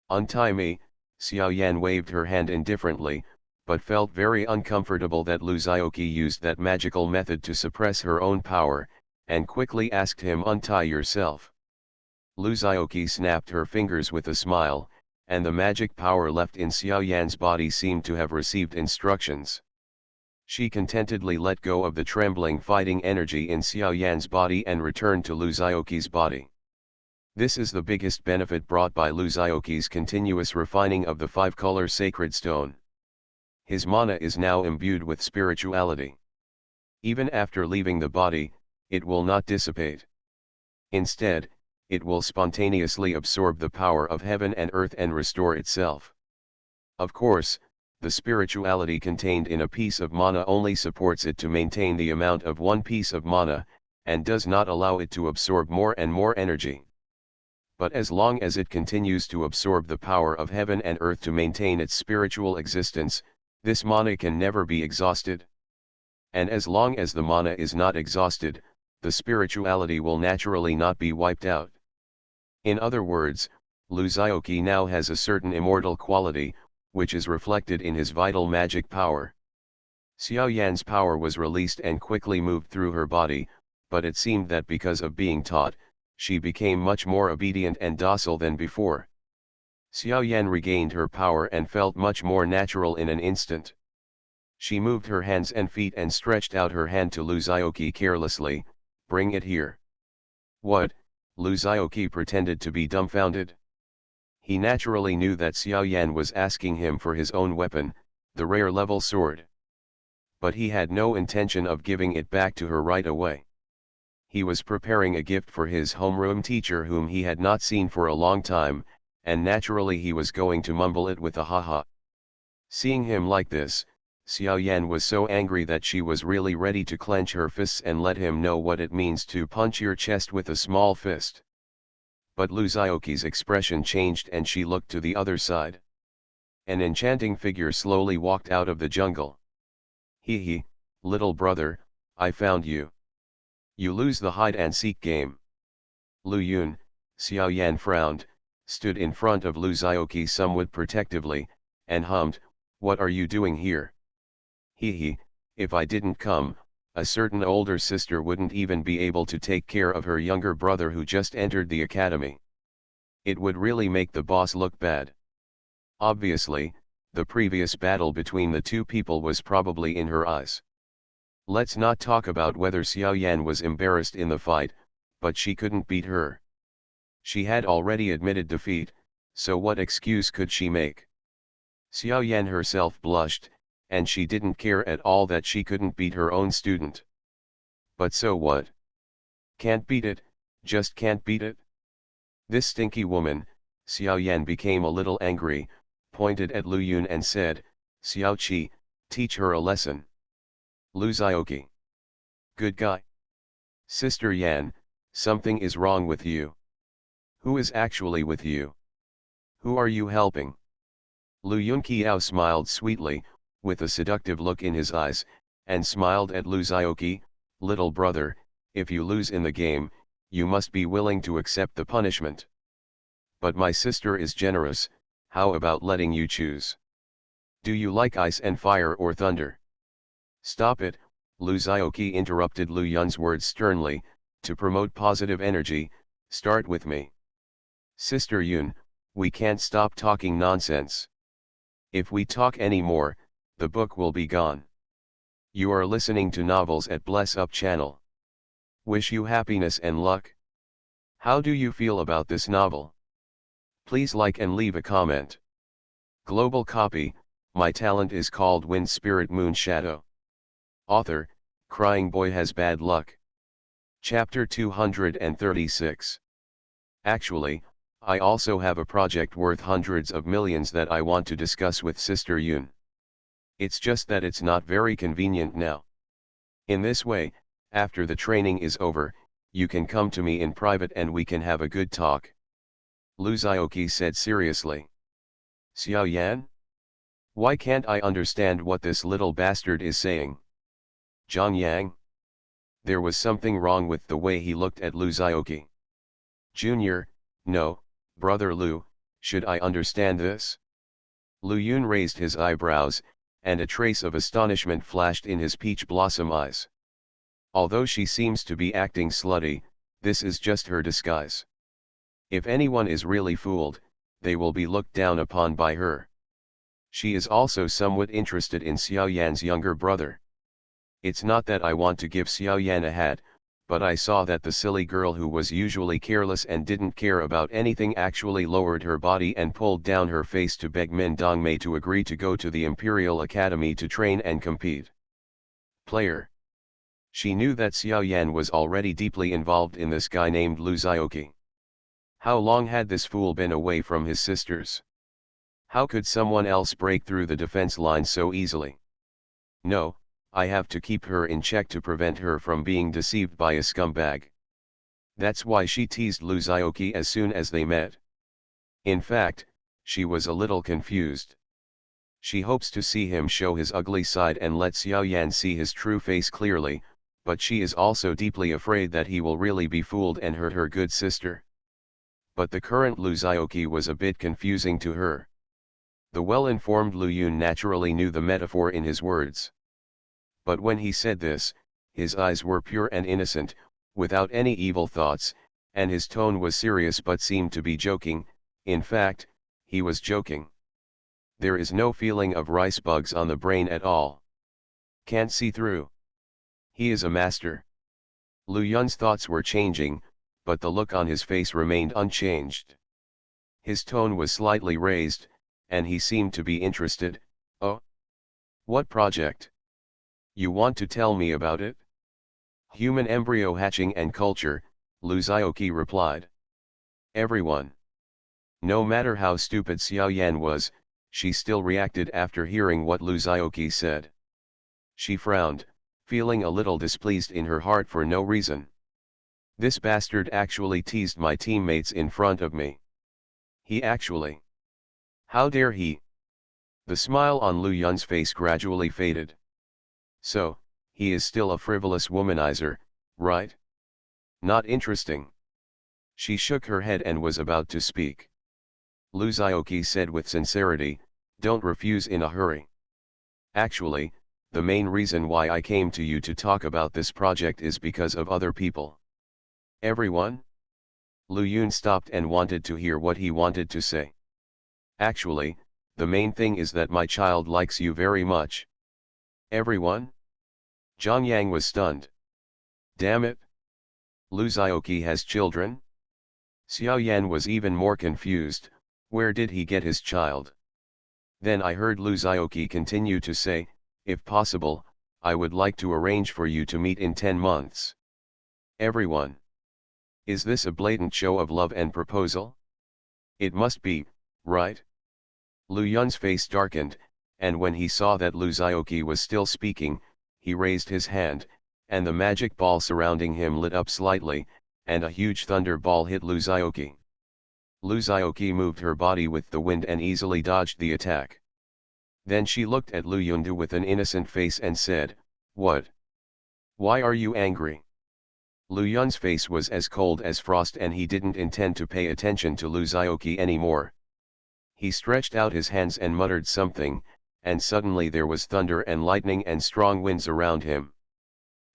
Untie me. Xiao Yan waved her hand indifferently, but felt very uncomfortable that Lu Xiaoqi used that magical method to suppress her own power, and quickly asked him, untie yourself. Lu Xiaoqi snapped her fingers with a smile, and the magic power left in Xiao Yan's body seemed to have received instructions. She contentedly let go of the trembling fighting energy in Xiao Yan's body and returned to Lu Xiaoqi's body. This is the biggest benefit brought by Lu Xiaoqi's continuous refining of the 5-color sacred stone. His mana is now imbued with spirituality. Even after leaving the body, it will not dissipate. Instead, it will spontaneously absorb the power of heaven and earth and restore itself. Of course, the spirituality contained in a piece of mana only supports it to maintain the amount of one piece of mana, and does not allow it to absorb more and more energy. But as long as it continues to absorb the power of heaven and earth to maintain its spiritual existence, this mana can never be exhausted. And as long as the mana is not exhausted, the spirituality will naturally not be wiped out. In other words, Lu Xiaoqi now has a certain immortal quality, which is reflected in his vital magic power. Xiao Yan's power was released and quickly moved through her body, but it seemed that because of being taught, she became much more obedient and docile than before. Xiao Yan regained her power and felt much more natural in an instant. She moved her hands and feet and stretched out her hand to Lu Zhaoqi carelessly. "Bring it here." "What?" Lu Zhaoqi pretended to be dumbfounded. He naturally knew that Xiao Yan was asking him for his own weapon, the rare level sword. But he had no intention of giving it back to her right away. He was preparing a gift for his homeroom teacher whom he had not seen for a long time, and naturally he was going to mumble it with a ha-ha. Seeing him like this, Xiao Yan was so angry that she was really ready to clench her fists and let him know what it means to punch your chest with a small fist. But Lu Zhaoqi's expression changed and she looked to the other side. An enchanting figure slowly walked out of the jungle. "Hee, little brother, I found you. You lose the hide-and-seek game." Lu Yun, Xiao Yan frowned, stood in front of Lu Zhaoqi somewhat protectively, and hummed, "What are you doing here?" "Hee, if I didn't come, a certain older sister wouldn't even be able to take care of her younger brother who just entered the academy. It would really make the boss look bad." Obviously, the previous battle between the two people was probably in her eyes. Let's not talk about whether Xiao Yan was embarrassed in the fight, but she couldn't beat her. She had already admitted defeat, so what excuse could she make? Xiao Yan herself blushed, and she didn't care at all that she couldn't beat her own student. But so what? Can't beat it, just can't beat it? This stinky woman. Xiao Yan became a little angry, pointed at Lu Yun and said, "Xiao Qi, teach her a lesson." Lu Zhaoqi. "Good guy. Sister Yan, something is wrong with you." "Who is actually with you? Who are you helping?" Lu Yunqiao smiled sweetly, with a seductive look in his eyes, and smiled at Lu Zhaoqi. "Little brother, if you lose in the game, you must be willing to accept the punishment. But my sister is generous, how about letting you choose? Do you like ice and fire or thunder?" "Stop it," Lu Zhaoqi interrupted Lu Yun's words sternly, to promote positive energy. "Start with me. Sister Yun, we can't stop talking nonsense. If we talk any more, the book will be gone. You are listening to Novels at Bless Up channel. Wish you happiness and luck. How do you feel about this novel? Please like and leave a comment. Global copy, my talent is called Wind Spirit Moon Shadow. Author, Crying Boy Has Bad Luck. Chapter 236. Actually, I also have a project worth hundreds of millions that I want to discuss with Sister Yun. It's just that it's not very convenient now. In this way, after the training is over, you can come to me in private and we can have a good talk." Lu Zhaoqi said seriously. "Xiao Yan? Why can't I understand what this little bastard is saying?" "Zhang Yang?" There was something wrong with the way he looked at Lu Zhaoqi. "Junior, no, brother Lu, should I understand this?" Lu Yun raised his eyebrows, and a trace of astonishment flashed in his peach blossom eyes. "Although she seems to be acting slutty, this is just her disguise. If anyone is really fooled, they will be looked down upon by her. She is also somewhat interested in Xiao Yan's younger brother. It's not that I want to give Xiao Yan a hat, but I saw that the silly girl who was usually careless and didn't care about anything actually lowered her body and pulled down her face to beg Min Dongmei to agree to go to the Imperial Academy to train and compete. Player. She knew that Xiao Yan was already deeply involved in this guy named Lu Zhaoqi. How long had this fool been away from his sisters? How could someone else break through the defense line so easily? No, I have to keep her in check to prevent her from being deceived by a scumbag. That's why she teased Lu Zhaoqi as soon as they met. In fact, she was a little confused. She hopes to see him show his ugly side and let Xiao Yan see his true face clearly, but she is also deeply afraid that he will really be fooled and hurt her good sister. But the current Lu Zhaoqi was a bit confusing to her. The well-informed Lu Yun naturally knew the metaphor in his words. But when he said this, his eyes were pure and innocent, without any evil thoughts, and his tone was serious but seemed to be joking. In fact, he was joking. There is no feeling of rice bugs on the brain at all. Can't see through. He is a master. Lu Yun's thoughts were changing, but the look on his face remained unchanged. His tone was slightly raised, and he seemed to be interested. Oh? What project? You want to tell me about it? Human embryo hatching and culture, Lu Zhaoqi replied. Everyone. No matter how stupid Xiao Yan was, she still reacted after hearing what Lu Zhaoqi said. She frowned, feeling a little displeased in her heart for no reason. This bastard actually teased my teammates in front of me. He actually. How dare he? The smile on Lu Yun's face gradually faded. So, he is still a frivolous womanizer, right? Not interesting. She shook her head and was about to speak. Lu Zhaoqi said with sincerity, don't refuse in a hurry. Actually, the main reason why I came to you to talk about this project is because of other people. Everyone? Lu Yun stopped and wanted to hear what he wanted to say. Actually, the main thing is that my child likes you very much. Everyone? Zhang Yang was stunned. Damn it! Lu Zhaoqi has children? Xiao Yan was even more confused. Where did he get his child? Then I heard Lu Zhaoqi continue to say, if possible, I would like to arrange for you to meet in 10 months. Everyone. Is this a blatant show of love and proposal? It must be, right? Lu Yun's face darkened, and when he saw that Lu Zhaoqi was still speaking, he raised his hand, and the magic ball surrounding him lit up slightly, and a huge thunder ball hit Lu Zhaoqi. Lu Zhaoqi moved her body with the wind and easily dodged the attack. Then she looked at Lu Yundu with an innocent face and said, what? Why are you angry? Lu Yun's face was as cold as frost and he didn't intend to pay attention to Lu Zhaoqi anymore. He stretched out his hands and muttered something, and suddenly there was thunder and lightning and strong winds around him.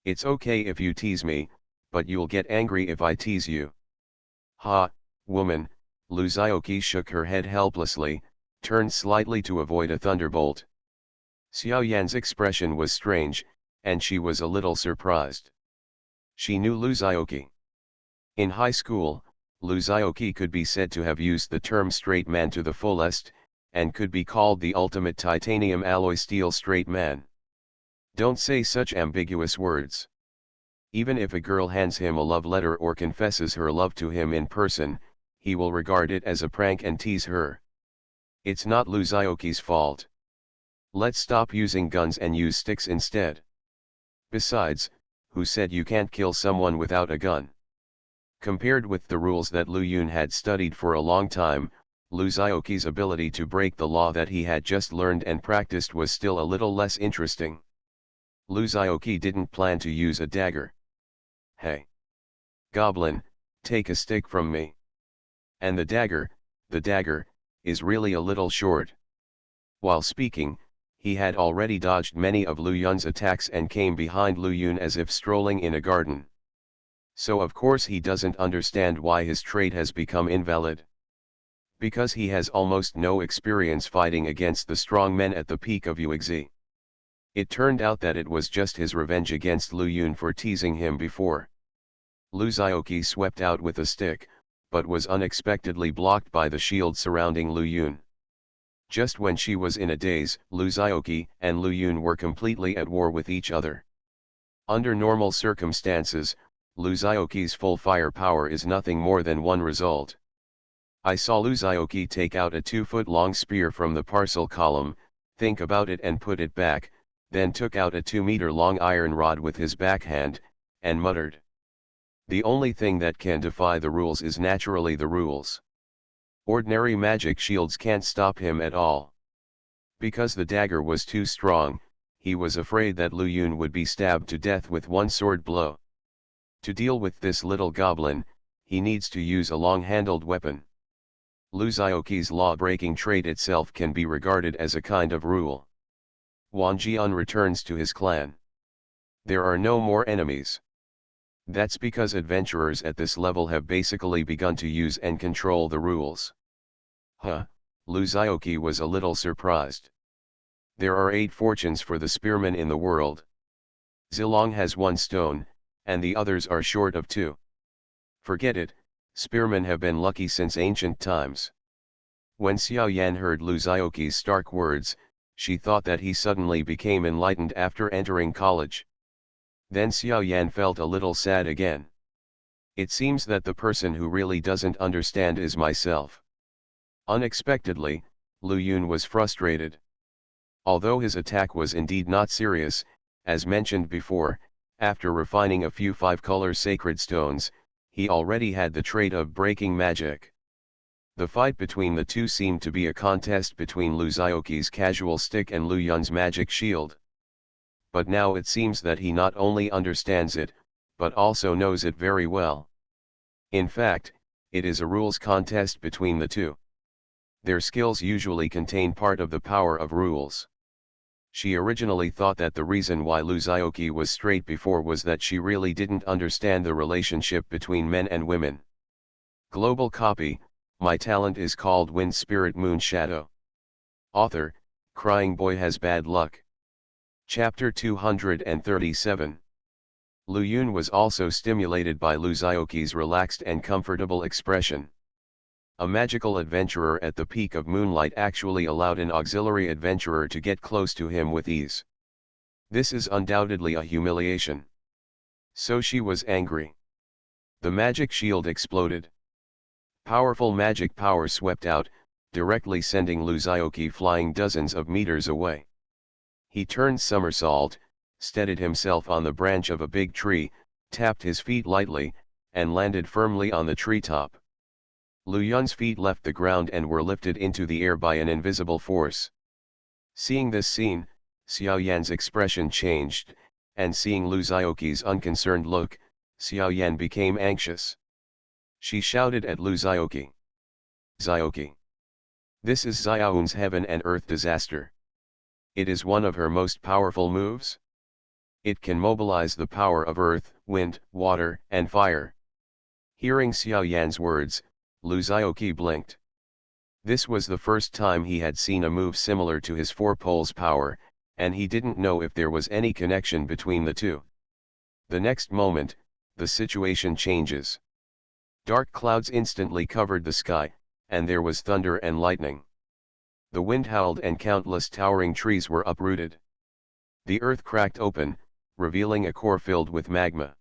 It's okay if you tease me, but you'll get angry if I tease you. Ha, woman, Lu Zhaoqi shook her head helplessly, turned slightly to avoid a thunderbolt. Xiao Yan's expression was strange, and she was a little surprised. She knew Lu Zhaoqi. In high school, Lu Zhaoqi could be said to have used the term straight man to the fullest, and could be called the ultimate titanium alloy steel straight man. Don't say such ambiguous words. Even if a girl hands him a love letter or confesses her love to him in person, he will regard it as a prank and tease her. It's not Lu Zhaoqi's fault. Let's stop using guns and use sticks instead. Besides, who said you can't kill someone without a gun? Compared with the rules that Lu Yun had studied for a long time, Lu Zhaoqi's ability to break the law that he had just learned and practiced was still a little less interesting. Lu Zhaoqi didn't plan to use a dagger. Hey! Goblin, take a stick from me. And the dagger, is really a little short. While speaking, he had already dodged many of Lu Yun's attacks and came behind Lu Yun as if strolling in a garden. So of course he doesn't understand why his trait has become invalid. Because he has almost no experience fighting against the strong men at the peak of Yuexi. It turned out that it was just his revenge against Lu Yun for teasing him before. Lu Zhaoqi swept out with a stick, but was unexpectedly blocked by the shield surrounding Lu Yun. Just when she was in a daze, Lu Zhaoqi and Lu Yun were completely at war with each other. Under normal circumstances, Lu Zhaoqi's full firepower is nothing more than one result. I saw Lu Zhaoqi take out a 2-foot-long spear from the parcel column, think about it and put it back, then took out a 2-meter-long iron rod with his backhand, and muttered. The only thing that can defy the rules is naturally the rules. Ordinary magic shields can't stop him at all. Because the dagger was too strong, he was afraid that Lu Yun would be stabbed to death with one sword blow. To deal with this little goblin, he needs to use a long-handled weapon. Lu Zhaoqi's law-breaking trait itself can be regarded as a kind of rule. Wang Jian returns to his clan. There are no more enemies. That's because adventurers at this level have basically begun to use and control the rules. Huh, Lu Zhaoqi was a little surprised. There are 8 fortunes for the spearmen in the world. Zilong has 1 stone, and the others are short of 2. Forget it, spearmen have been lucky since ancient times. When Xiao Yan heard Lu Zhaoqi's stark words, she thought that he suddenly became enlightened after entering college. Then Xiao Yan felt a little sad again. It seems that the person who really doesn't understand is myself. Unexpectedly, Lu Yun was frustrated. Although his attack was indeed not serious, as mentioned before, after refining a few 5-color sacred stones, he already had the trait of breaking magic. The fight between the two seemed to be a contest between Lu Zhaoqi's casual stick and Lu Yun's magic shield. But now it seems that he not only understands it, but also knows it very well. In fact, it is a rules contest between the two. Their skills usually contain part of the power of rules. She originally thought that the reason why Lu Zhaoqi was straight before was that she really didn't understand the relationship between men and women. Global copy, my talent is called Wind Spirit Moon Shadow. Author, Crying Boy Has Bad Luck. Chapter 237. Lu Yun was also stimulated by Lu Zhaoqi's relaxed and comfortable expression. A magical adventurer at the peak of moonlight actually allowed an auxiliary adventurer to get close to him with ease. This is undoubtedly a humiliation. So she was angry. The magic shield exploded. Powerful magic power swept out, directly sending Lu Zhaoqi flying dozens of meters away. He turned somersault, steadied himself on the branch of a big tree, tapped his feet lightly, and landed firmly on the treetop. Lu Yun's feet left the ground and were lifted into the air by an invisible force. Seeing this scene, Xiao Yan's expression changed, and seeing Lu Zhaoqi's unconcerned look, Xiao Yan became anxious. She shouted at Lu Zhaoqi. Zhaoqi. This is Xiaoyun's heaven and earth disaster. It is one of her most powerful moves. It can mobilize the power of earth, wind, water, and fire. Hearing Xiao Yan's words, Lu Zhaoqi blinked. This was the first time he had seen a move similar to his 4 poles power, and he didn't know if there was any connection between the two. The next moment, the situation changes. Dark clouds instantly covered the sky, and there was thunder and lightning. The wind howled and countless towering trees were uprooted. The earth cracked open, revealing a core filled with magma.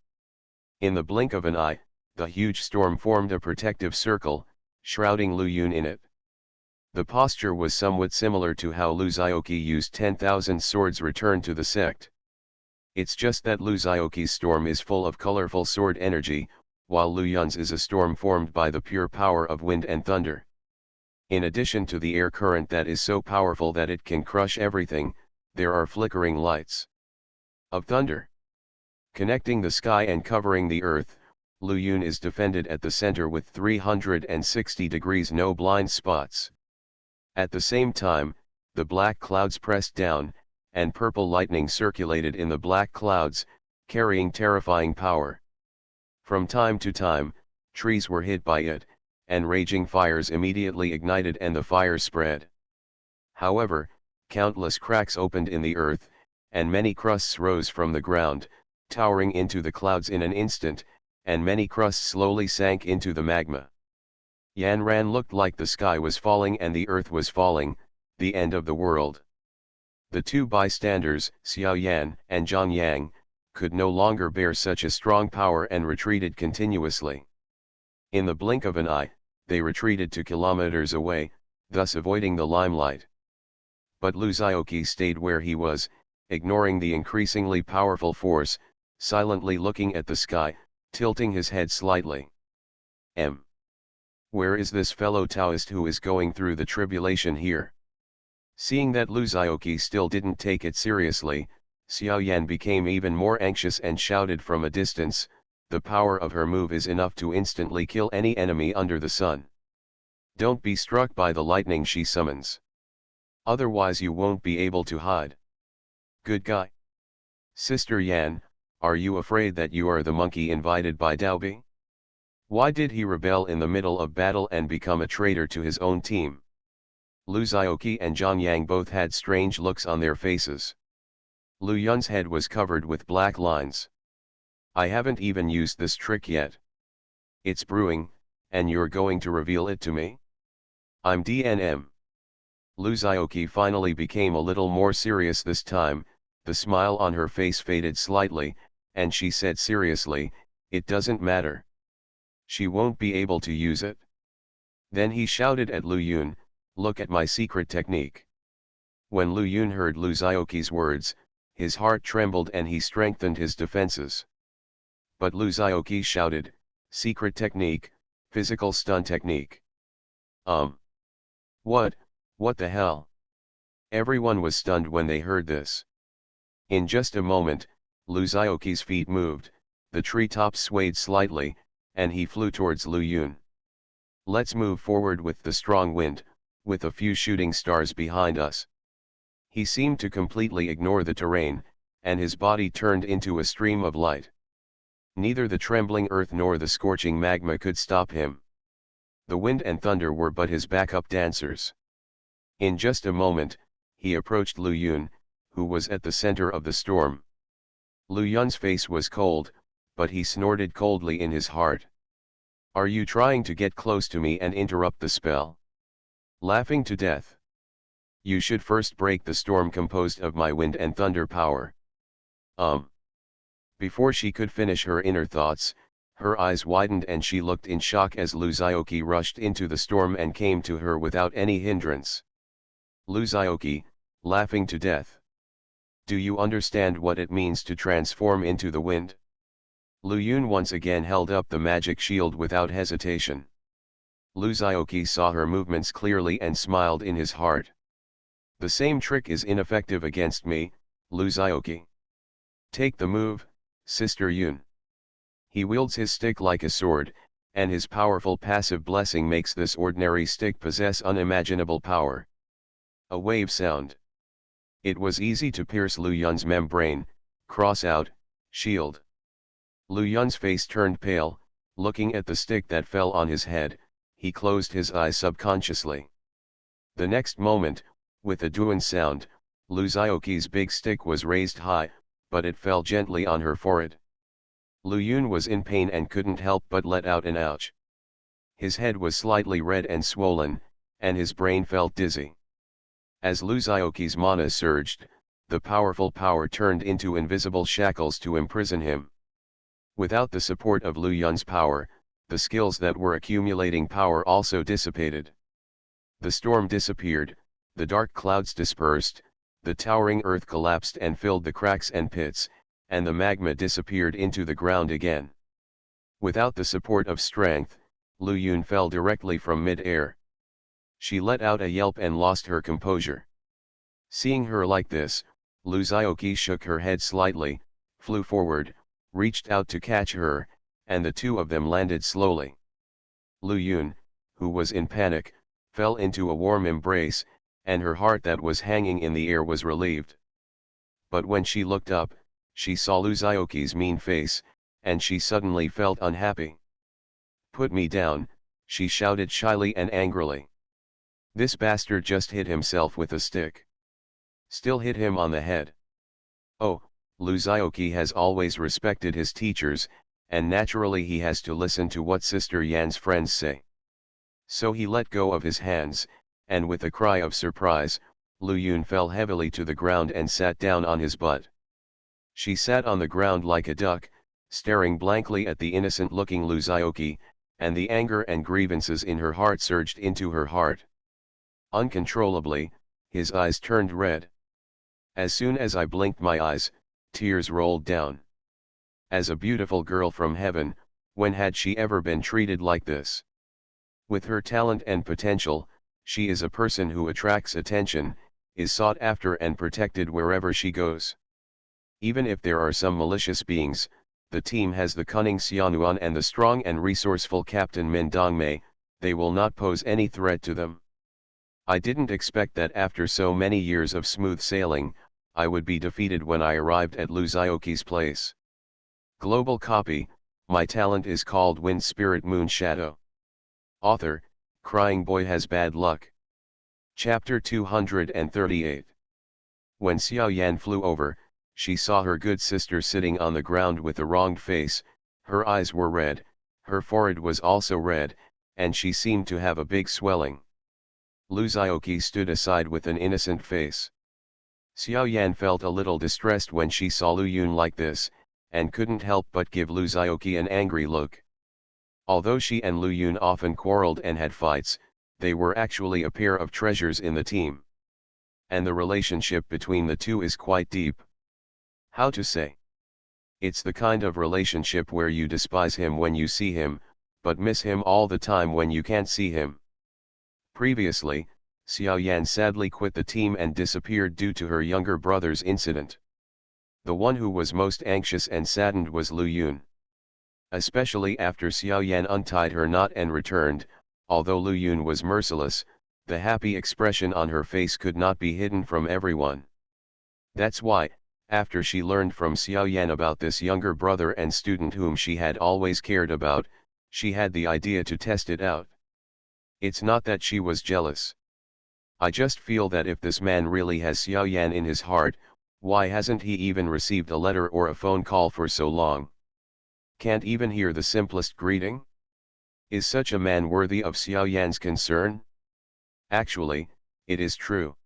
In the blink of an eye, the huge storm formed a protective circle, shrouding Lu Yun in it. The posture was somewhat similar to how Lu Zhaoqi used 10,000 swords returned to the sect. It's just that Lu Zhaoqi's storm is full of colorful sword energy, while Lu Yun's is a storm formed by the pure power of wind and thunder. In addition to the air current that is so powerful that it can crush everything, there are flickering lights of thunder. Connecting the sky and covering the earth, Lu Yun is defended at the center with 360 degrees no blind spots. At the same time, the black clouds pressed down, and purple lightning circulated in the black clouds, carrying terrifying power. From time to time, trees were hit by it, and raging fires immediately ignited and the fire spread. However, countless cracks opened in the earth, and many crusts rose from the ground, towering into the clouds in an instant, and many crusts slowly sank into the magma. Yan Ran looked like the sky was falling and the earth was falling, the end of the world. The two bystanders, Xiao Yan and Zhang Yang, could no longer bear such a strong power and retreated continuously. In the blink of an eye, they retreated to kilometers away, thus avoiding the limelight. But Lu Zhaoqi stayed where he was, ignoring the increasingly powerful force, silently looking at the sky, tilting his head slightly. Where is this fellow Taoist who is going through the tribulation here? Seeing that Lu Zhaoqi still didn't take it seriously, Xiao Yan became even more anxious and shouted from a distance, the power of her move is enough to instantly kill any enemy under the sun. Don't be struck by the lightning she summons. Otherwise you won't be able to hide. Good guy. Sister Yan, are you afraid that you are the monkey invited by Daobi? Why did he rebel in the middle of battle and become a traitor to his own team? Lu Xiaoqi and Zhang Yang both had strange looks on their faces. Lu Yun's head was covered with black lines. I haven't even used this trick yet. It's brewing, and you're going to reveal it to me? I'm DNM. Lu Xiaoqi finally became a little more serious this time, the smile on her face faded slightly, and she said seriously, it doesn't matter. She won't be able to use it. Then he shouted at Lu Yun, look at my secret technique. When Lu Yun heard Lu Xiaoqi's words, his heart trembled and he strengthened his defenses. But Lu Xiaoqi shouted, secret technique, physical stun technique. What the hell? Everyone was stunned when they heard this. In just a moment, Lu Xiaoqi's feet moved, the treetops swayed slightly, and he flew towards Lu Yun. Let's move forward with the strong wind, with a few shooting stars behind us. He seemed to completely ignore the terrain, and his body turned into a stream of light. Neither the trembling earth nor the scorching magma could stop him. The wind and thunder were but his backup dancers. In just a moment, he approached Lu Yun, who was at the center of the storm. Lu Yun's face was cold, but he snorted coldly in his heart. Are you trying to get close to me and interrupt the spell? Laughing to death. You should first break the storm composed of my wind and thunder power. Before she could finish her inner thoughts, her eyes widened and she looked in shock as Lu Xiaoqi rushed into the storm and came to her without any hindrance. Lu Xiaoqi, laughing to death. Do you understand what it means to transform into the wind? Lu Yun once again held up the magic shield without hesitation. Lu Xiaoqi saw her movements clearly and smiled in his heart. The same trick is ineffective against me, Lu Xiaoqi. Take the move, Sister Yun. He wields his stick like a sword, and his powerful passive blessing makes this ordinary stick possess unimaginable power. A wave sound. It was easy to pierce Lu Yun's membrane, cross out, shield. Lu Yun's face turned pale, looking at the stick that fell on his head, he closed his eyes subconsciously. The next moment, with a duan sound, Lu Xiaoqi's big stick was raised high, but it fell gently on her forehead. Lu Yun was in pain and couldn't help but let out an ouch. His head was slightly red and swollen, and his brain felt dizzy. As Lu Xiaoqi's mana surged, the powerful power turned into invisible shackles to imprison him. Without the support of Lu Yun's power, the skills that were accumulating power also dissipated. The storm disappeared, the dark clouds dispersed, the towering earth collapsed and filled the cracks and pits, and the magma disappeared into the ground again. Without the support of strength, Lu Yun fell directly from mid-air. She let out a yelp and lost her composure. Seeing her like this, Lu Xiaoqi shook her head slightly, flew forward, reached out to catch her, and the two of them landed slowly. Lu Yun, who was in panic, fell into a warm embrace, and her heart that was hanging in the air was relieved. But when she looked up, she saw Lu Xiaoqi's mean face, and she suddenly felt unhappy. Put me down, she shouted shyly and angrily. This bastard just hit himself with a stick. Still hit him on the head. Oh, Lu Xiaoqi has always respected his teachers, and naturally he has to listen to what Sister Yan's friends say. So he let go of his hands, and with a cry of surprise, Lu Yun fell heavily to the ground and sat down on his butt. She sat on the ground like a duck, staring blankly at the innocent-looking Lu Xiaoqi, and the anger and grievances in her heart surged into her heart. Uncontrollably, his eyes turned red. As soon as I blinked my eyes, tears rolled down. As a beautiful girl from heaven, when had she ever been treated like this? With her talent and potential, she is a person who attracts attention, is sought after and protected wherever she goes. Even if there are some malicious beings, the team has the cunning Xianuan and the strong and resourceful Captain Min Dongmei, they will not pose any threat to them. I didn't expect that after so many years of smooth sailing, I would be defeated when I arrived at Lu Xiaoqi's place. Global copy, my talent is called Wind Spirit Moon Shadow. Author, Crying Boy Has Bad Luck. Chapter 238. When Xiao Yan flew over, she saw her good sister sitting on the ground with a wronged face. Her eyes were red, her forehead was also red, and she seemed to have a big swelling. Lu Zioqi stood aside with an innocent face. Xiao Yan felt a little distressed when she saw Lu Yun like this, and couldn't help but give Lu Zioqi an angry look. Although she and Lu Yun often quarreled and had fights, they were actually a pair of treasures in the team. And the relationship between the two is quite deep. How to say? It's the kind of relationship where you despise him when you see him, but miss him all the time when you can't see him. Previously, Xiao Yan sadly quit the team and disappeared due to her younger brother's incident. The one who was most anxious and saddened was Lu Yun. Especially after Xiao Yan untied her knot and returned, although Lu Yun was merciless, the happy expression on her face could not be hidden from everyone. That's why, after she learned from Xiao Yan about this younger brother and student whom she had always cared about, she had the idea to test it out. It's not that she was jealous. I just feel that if this man really has Xiao Yan in his heart, why hasn't he even received a letter or a phone call for so long? Can't even hear the simplest greeting? Is such a man worthy of Xiao Yan's concern? Actually, it is true.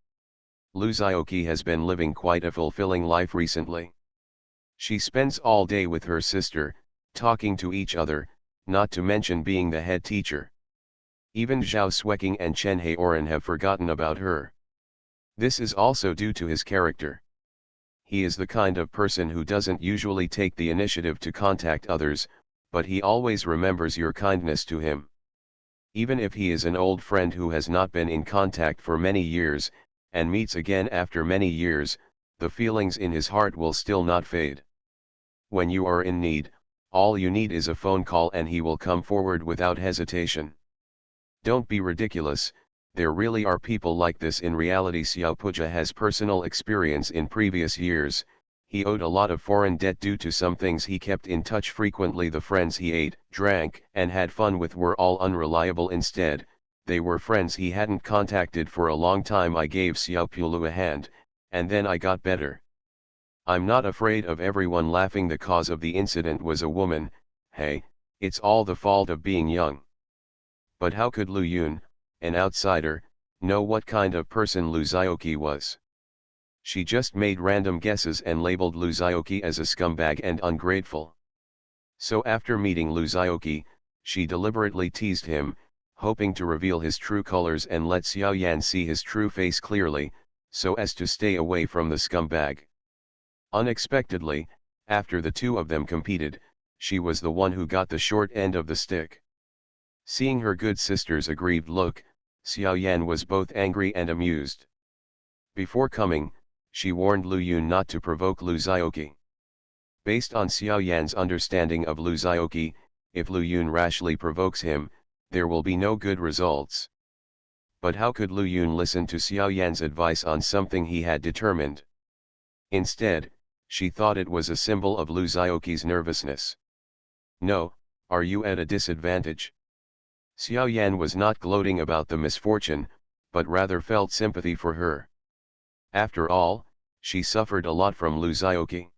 Lu Zioqi has been living quite a fulfilling life recently. She spends all day with her sister, talking to each other, not to mention being the head teacher. Even Zhao Xueqing and Chen Haoran have forgotten about her. This is also due to his character. He is the kind of person who doesn't usually take the initiative to contact others, but he always remembers your kindness to him. Even if he is an old friend who has not been in contact for many years, and meets again after many years, the feelings in his heart will still not fade. When you are in need, all you need is a phone call and he will come forward without hesitation. Don't be ridiculous, there really are people like this in reality. Xiao Puja has personal experience in previous years. He owed a lot of foreign debt due to some things he kept in touch frequently. The friends he ate, drank, and had fun with were all unreliable. Instead, they were friends he hadn't contacted for a long time. I gave Xiao Pulu a hand, and then I got better. I'm not afraid of everyone laughing. The cause of the incident was a woman. Hey, it's all the fault of being young. But how could Lu Yun, an outsider, know what kind of person Lu Zioqi was? She just made random guesses and labeled Lu Zioqi as a scumbag and ungrateful. So after meeting Lu Zioqi, she deliberately teased him, hoping to reveal his true colors and let Xiao Yan see his true face clearly, so as to stay away from the scumbag. Unexpectedly, after the two of them competed, she was the one who got the short end of the stick. Seeing her good sister's aggrieved look, Xiao Yan was both angry and amused. Before coming, she warned Lu Yun not to provoke Lu Zioqi. Based on Xiao Yan's understanding of Lu Zioqi, if Lu Yun rashly provokes him, there will be no good results. But how could Lu Yun listen to Xiao Yan's advice on something he had determined? Instead, she thought it was a symbol of Lu Zioqi's nervousness. No, are you at a disadvantage? Xiao Yan was not gloating about the misfortune, but rather felt sympathy for her. After all, she suffered a lot from Lu Zioqi.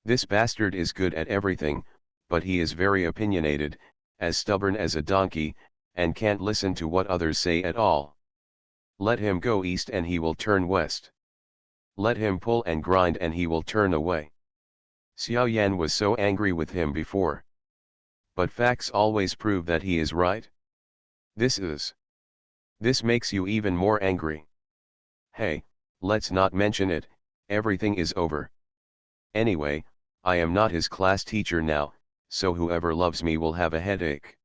This bastard is good at everything, but he is very opinionated, as stubborn as a donkey, and can't listen to what others say at all. Let him go east and he will turn west. Let him pull and grind and he will turn away. Xiao Yan was so angry with him before. But facts always prove that he is right. This makes you even more angry. Hey, let's not mention it, everything is over. Anyway, I am not his class teacher now, so whoever loves me will have a headache.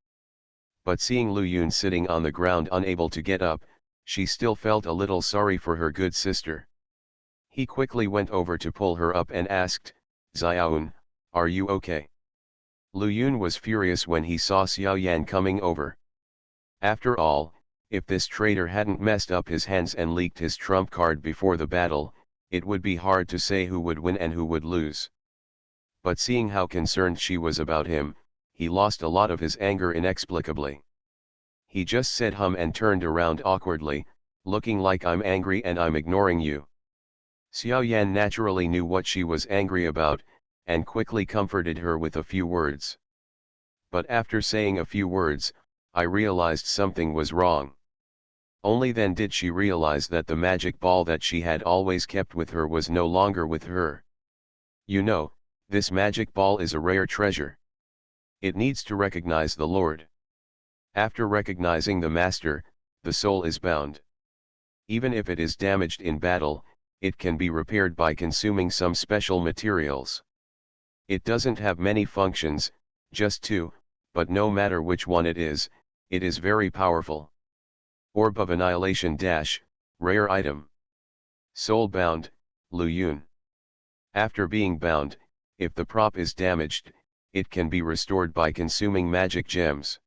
But seeing Lu Yun sitting on the ground unable to get up, she still felt a little sorry for her good sister. He quickly went over to pull her up and asked, Xiaoyun, are you okay? Lu Yun was furious when he saw Xiao Yan coming over. After all, if this traitor hadn't messed up his hands and leaked his trump card before the battle, it would be hard to say who would win and who would lose. But seeing how concerned she was about him, he lost a lot of his anger inexplicably. He just said hum and turned around awkwardly, looking like I'm angry and I'm ignoring you. Xiao Yan naturally knew what she was angry about, and quickly comforted her with a few words. But after saying a few words, I realized something was wrong. Only then did she realize that the magic ball that she had always kept with her was no longer with her. You know, this magic ball is a rare treasure. It needs to recognize the Lord. After recognizing the Master, the soul is bound. Even if it is damaged in battle, it can be repaired by consuming some special materials. It doesn't have many functions, just two, but no matter which one it is very powerful. Orb of Annihilation - rare item. Soul bound, Lu Yun. After being bound, if the prop is damaged, it can be restored by consuming magic gems.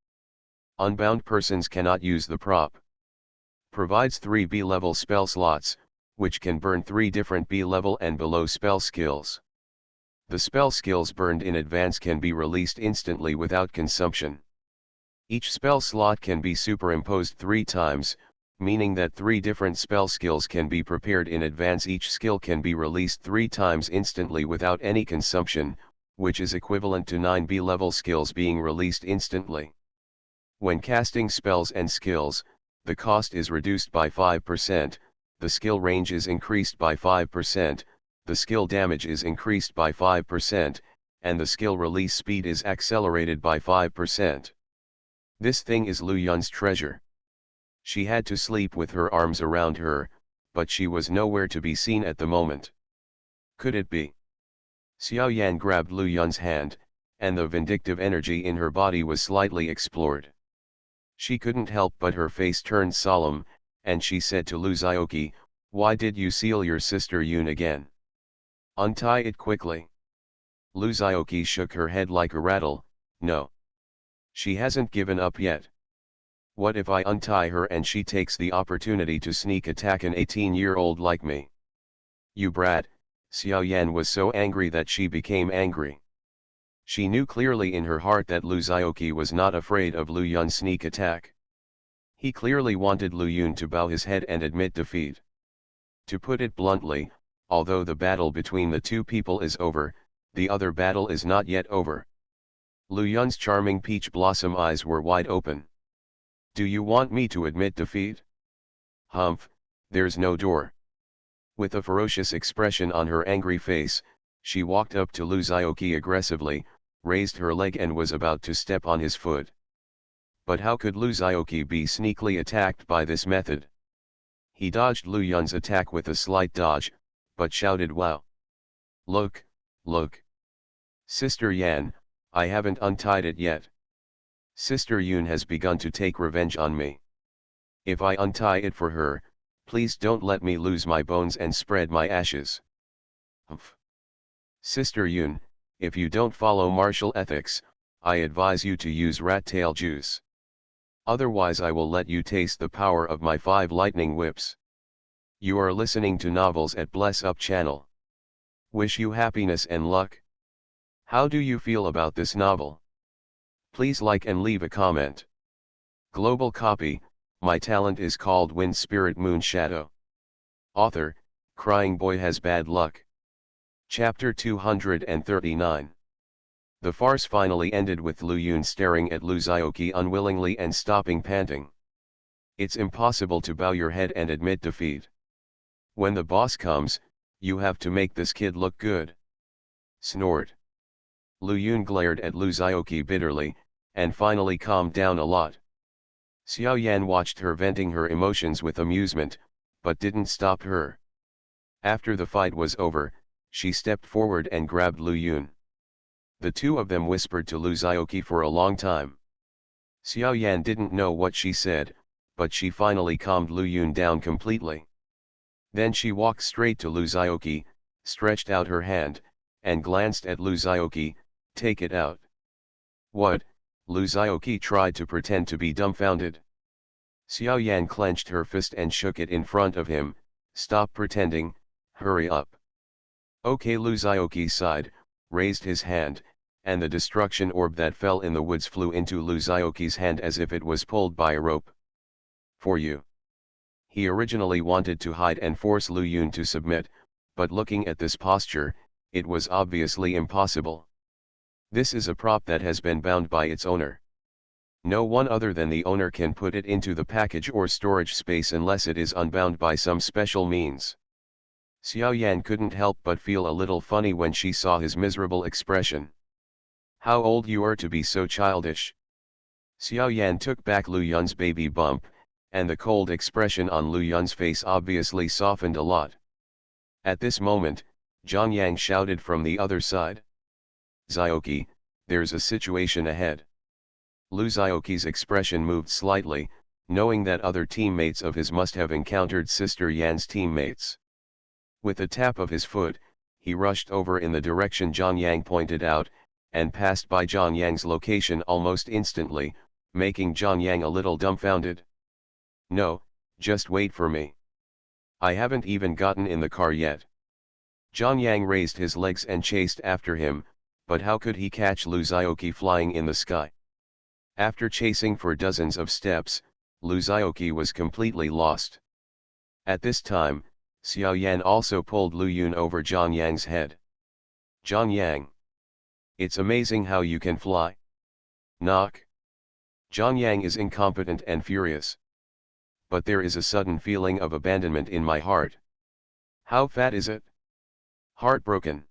Unbound persons cannot use the prop. Provides 3 B-level spell slots, which can burn 3 different B-level and below spell skills. The spell skills burned in advance can be released instantly without consumption. Each spell slot can be superimposed 3 times, meaning that 3 different spell skills can be prepared in advance. Each skill can be released 3 times instantly without any consumption, which is equivalent to 9 B-level skills being released instantly. When casting spells and skills, the cost is reduced by 5%, the skill range is increased by 5%, the skill damage is increased by 5%, and the skill release speed is accelerated by 5%. This thing is Lu Yun's treasure. She had to sleep with her arms around her, but she was nowhere to be seen at the moment. Could it be? Xiao Yan grabbed Lu Yun's hand, and the vindictive energy in her body was slightly explored. She couldn't help but her face turned solemn, and she said to Lu Zioqi, "Why did you seal your sister Yun again? Untie it quickly." Lu Zioqi shook her head like a rattle. "No. She hasn't given up yet. What if I untie her and she takes the opportunity to sneak attack an 18-year-old like me?" "You brat." Xiao Yan was so angry that she became angry. She knew clearly in her heart that Lu Zioqi was not afraid of Lu Yun's sneak attack. He clearly wanted Lu Yun to bow his head and admit defeat. To put it bluntly, although the battle between the two people is over, the other battle is not yet over. Lu Yun's charming peach blossom eyes were wide open. "Do you want me to admit defeat?" "Humph, there's no door." With a ferocious expression on her angry face, she walked up to Lu Zioqi aggressively, raised her leg and was about to step on his foot. But how could Lu Zioqi be sneakily attacked by this method? He dodged Lu Yun's attack with a slight dodge, but shouted, "Wow! Look, look! Sister Yan, I haven't untied it yet. Sister Yun has begun to take revenge on me. If I untie it for her, please don't let me lose my bones and spread my ashes." Humph. "Sister Yun, if you don't follow martial ethics, I advise you to use rat tail juice. Otherwise I will let you taste the power of my 5 lightning whips." You are listening to Novels at Bless Up channel. Wish you happiness and luck. How do you feel about this novel? Please like and leave a comment. Global copy, my talent is called Wind Spirit Moon Shadow. Author, Crying Boy Has Bad Luck. Chapter 239. The farce finally ended with Lu Yun staring at Lu Zioqi unwillingly and stopping panting. "It's impossible to bow your head and admit defeat. When the boss comes, you have to make this kid look good." Snored. Lu Yun glared at Lu Zioqi bitterly, and finally calmed down a lot. Xiao Yan watched her venting her emotions with amusement, but didn't stop her. After the fight was over, she stepped forward and grabbed Lu Yun. The two of them whispered to Lu Zioqi for a long time. Xiao Yan didn't know what she said, but she finally calmed Lu Yun down completely. Then she walked straight to Lu Zioqi, stretched out her hand, and glanced at Lu Zioqi. "Take it out." "What?" Lu Zioqi tried to pretend to be dumbfounded. Xiao Yan clenched her fist and shook it in front of him. "Stop pretending, hurry up." "Okay." Lu Zioqi sighed, raised his hand, and the destruction orb that fell in the woods flew into Lu Zioqi's hand as if it was pulled by a rope. "For you." He originally wanted to hide and force Lu Yun to submit, but looking at this posture, it was obviously impossible. This is a prop that has been bound by its owner. No one other than the owner can put it into the package or storage space unless it is unbound by some special means. Xiao Yan couldn't help but feel a little funny when she saw his miserable expression. How old you are to be so childish? Xiao Yan took back Lu Yun's baby bump, and the cold expression on Lu Yun's face obviously softened a lot. At this moment, Zhang Yang shouted from the other side. Zioki, there's a situation ahead. Lu Zioki's expression moved slightly, knowing that other teammates of his must have encountered Sister Yan's teammates. With a tap of his foot, he rushed over in the direction Zhang Yang pointed out, and passed by Zhang Yang's location almost instantly, making Zhang Yang a little dumbfounded. No, just wait for me. I haven't even gotten in the car yet. Zhang Yang raised his legs and chased after him, but how could he catch Lu Zioki flying in the sky? After chasing for dozens of steps, Lu Zioki was completely lost. At this time, Xiao Yan also pulled Lu Yun over Zhang Yang's head. Zhang Yang. It's amazing how you can fly. Knock. Zhang Yang is incompetent and furious. But there is a sudden feeling of abandonment in my heart. How fat is it? Heartbroken.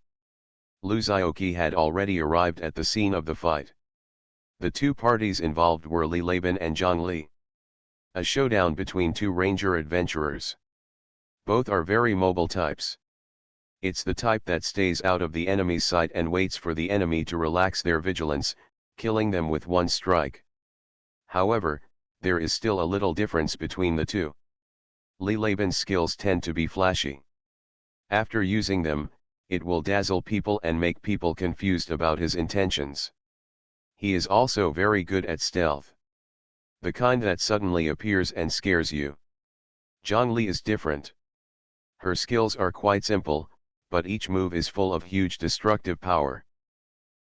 Lu Zioki had already arrived at the scene of the fight. The two parties involved were Li Leiban and Zhang Li. A showdown between two ranger adventurers. Both are very mobile types. It's the type that stays out of the enemy's sight and waits for the enemy to relax their vigilance, killing them with one strike. However, there is still a little difference between the two. Li Leiban's skills tend to be flashy. After using them, it will dazzle people and make people confused about his intentions. He is also very good at stealth. The kind that suddenly appears and scares you. Zhang Li is different. Her skills are quite simple, but each move is full of huge destructive power.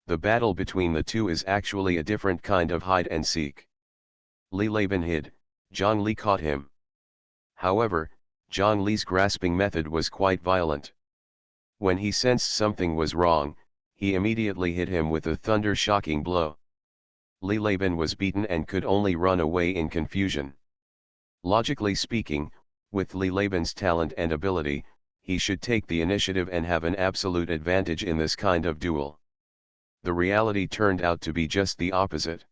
The battle between the two is actually a different kind of hide and seek. Li Leiban hid, Zhang Li caught him. However, Zhang Li's grasping method was quite violent. When he sensed something was wrong, he immediately hit him with a thunder-shocking blow. Li Leiban was beaten and could only run away in confusion. Logically speaking, with Li Leiban's talent and ability, he should take the initiative and have an absolute advantage in this kind of duel. The reality turned out to be just the opposite.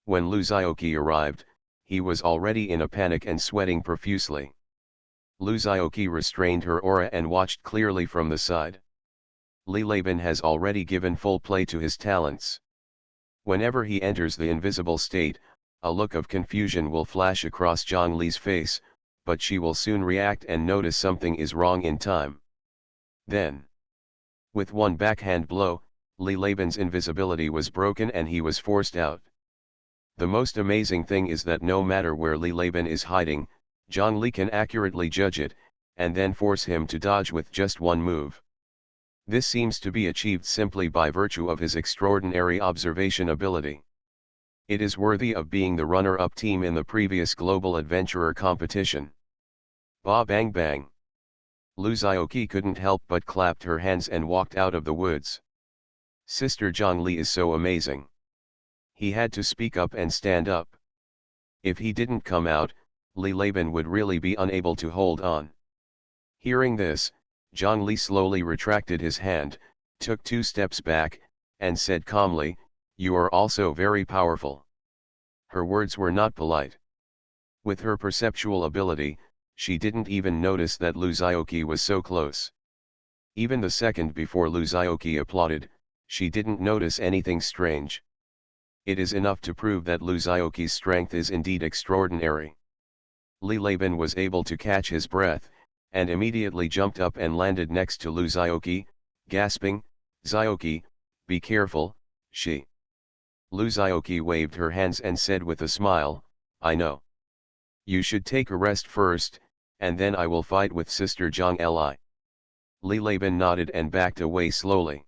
When Lu Zioki arrived, he was already in a panic and sweating profusely. Lu Zioki restrained her aura and watched clearly from the side. Li Leiban has already given full play to his talents. Whenever he enters the invisible state, a look of confusion will flash across Zhang Li's face, but she will soon react and notice something is wrong in time. Then, with one backhand blow, Li Leiban's invisibility was broken and he was forced out. The most amazing thing is that no matter where Li Leiban is hiding, Zhang Li can accurately judge it, and then force him to dodge with just one move. This seems to be achieved simply by virtue of his extraordinary observation ability. It is worthy of being the runner-up team in the previous Global Adventurer competition. Ba bang bang. Lu Zioki couldn't help but clapped her hands and walked out of the woods. Sister Zhang Li is so amazing. He had to speak up and stand up. If he didn't come out, Li Leiban would really be unable to hold on. Hearing this, Zhang Li slowly retracted his hand, took 2 steps back, and said calmly, "You are also very powerful." Her words were not polite. With her perceptual ability, she didn't even notice that Lu Zioki was so close. Even the second before Lu Zioki applauded, she didn't notice anything strange. It is enough to prove that Lu Zioki's strength is indeed extraordinary. Li Leiban was able to catch his breath, and immediately jumped up and landed next to Lu Zioki, gasping, "Zioki, be careful, she." Lu Zioki waved her hands and said with a smile, "I know. You should take a rest first, and then I will fight with Sister Zhang Li." Li Leiban nodded and backed away slowly.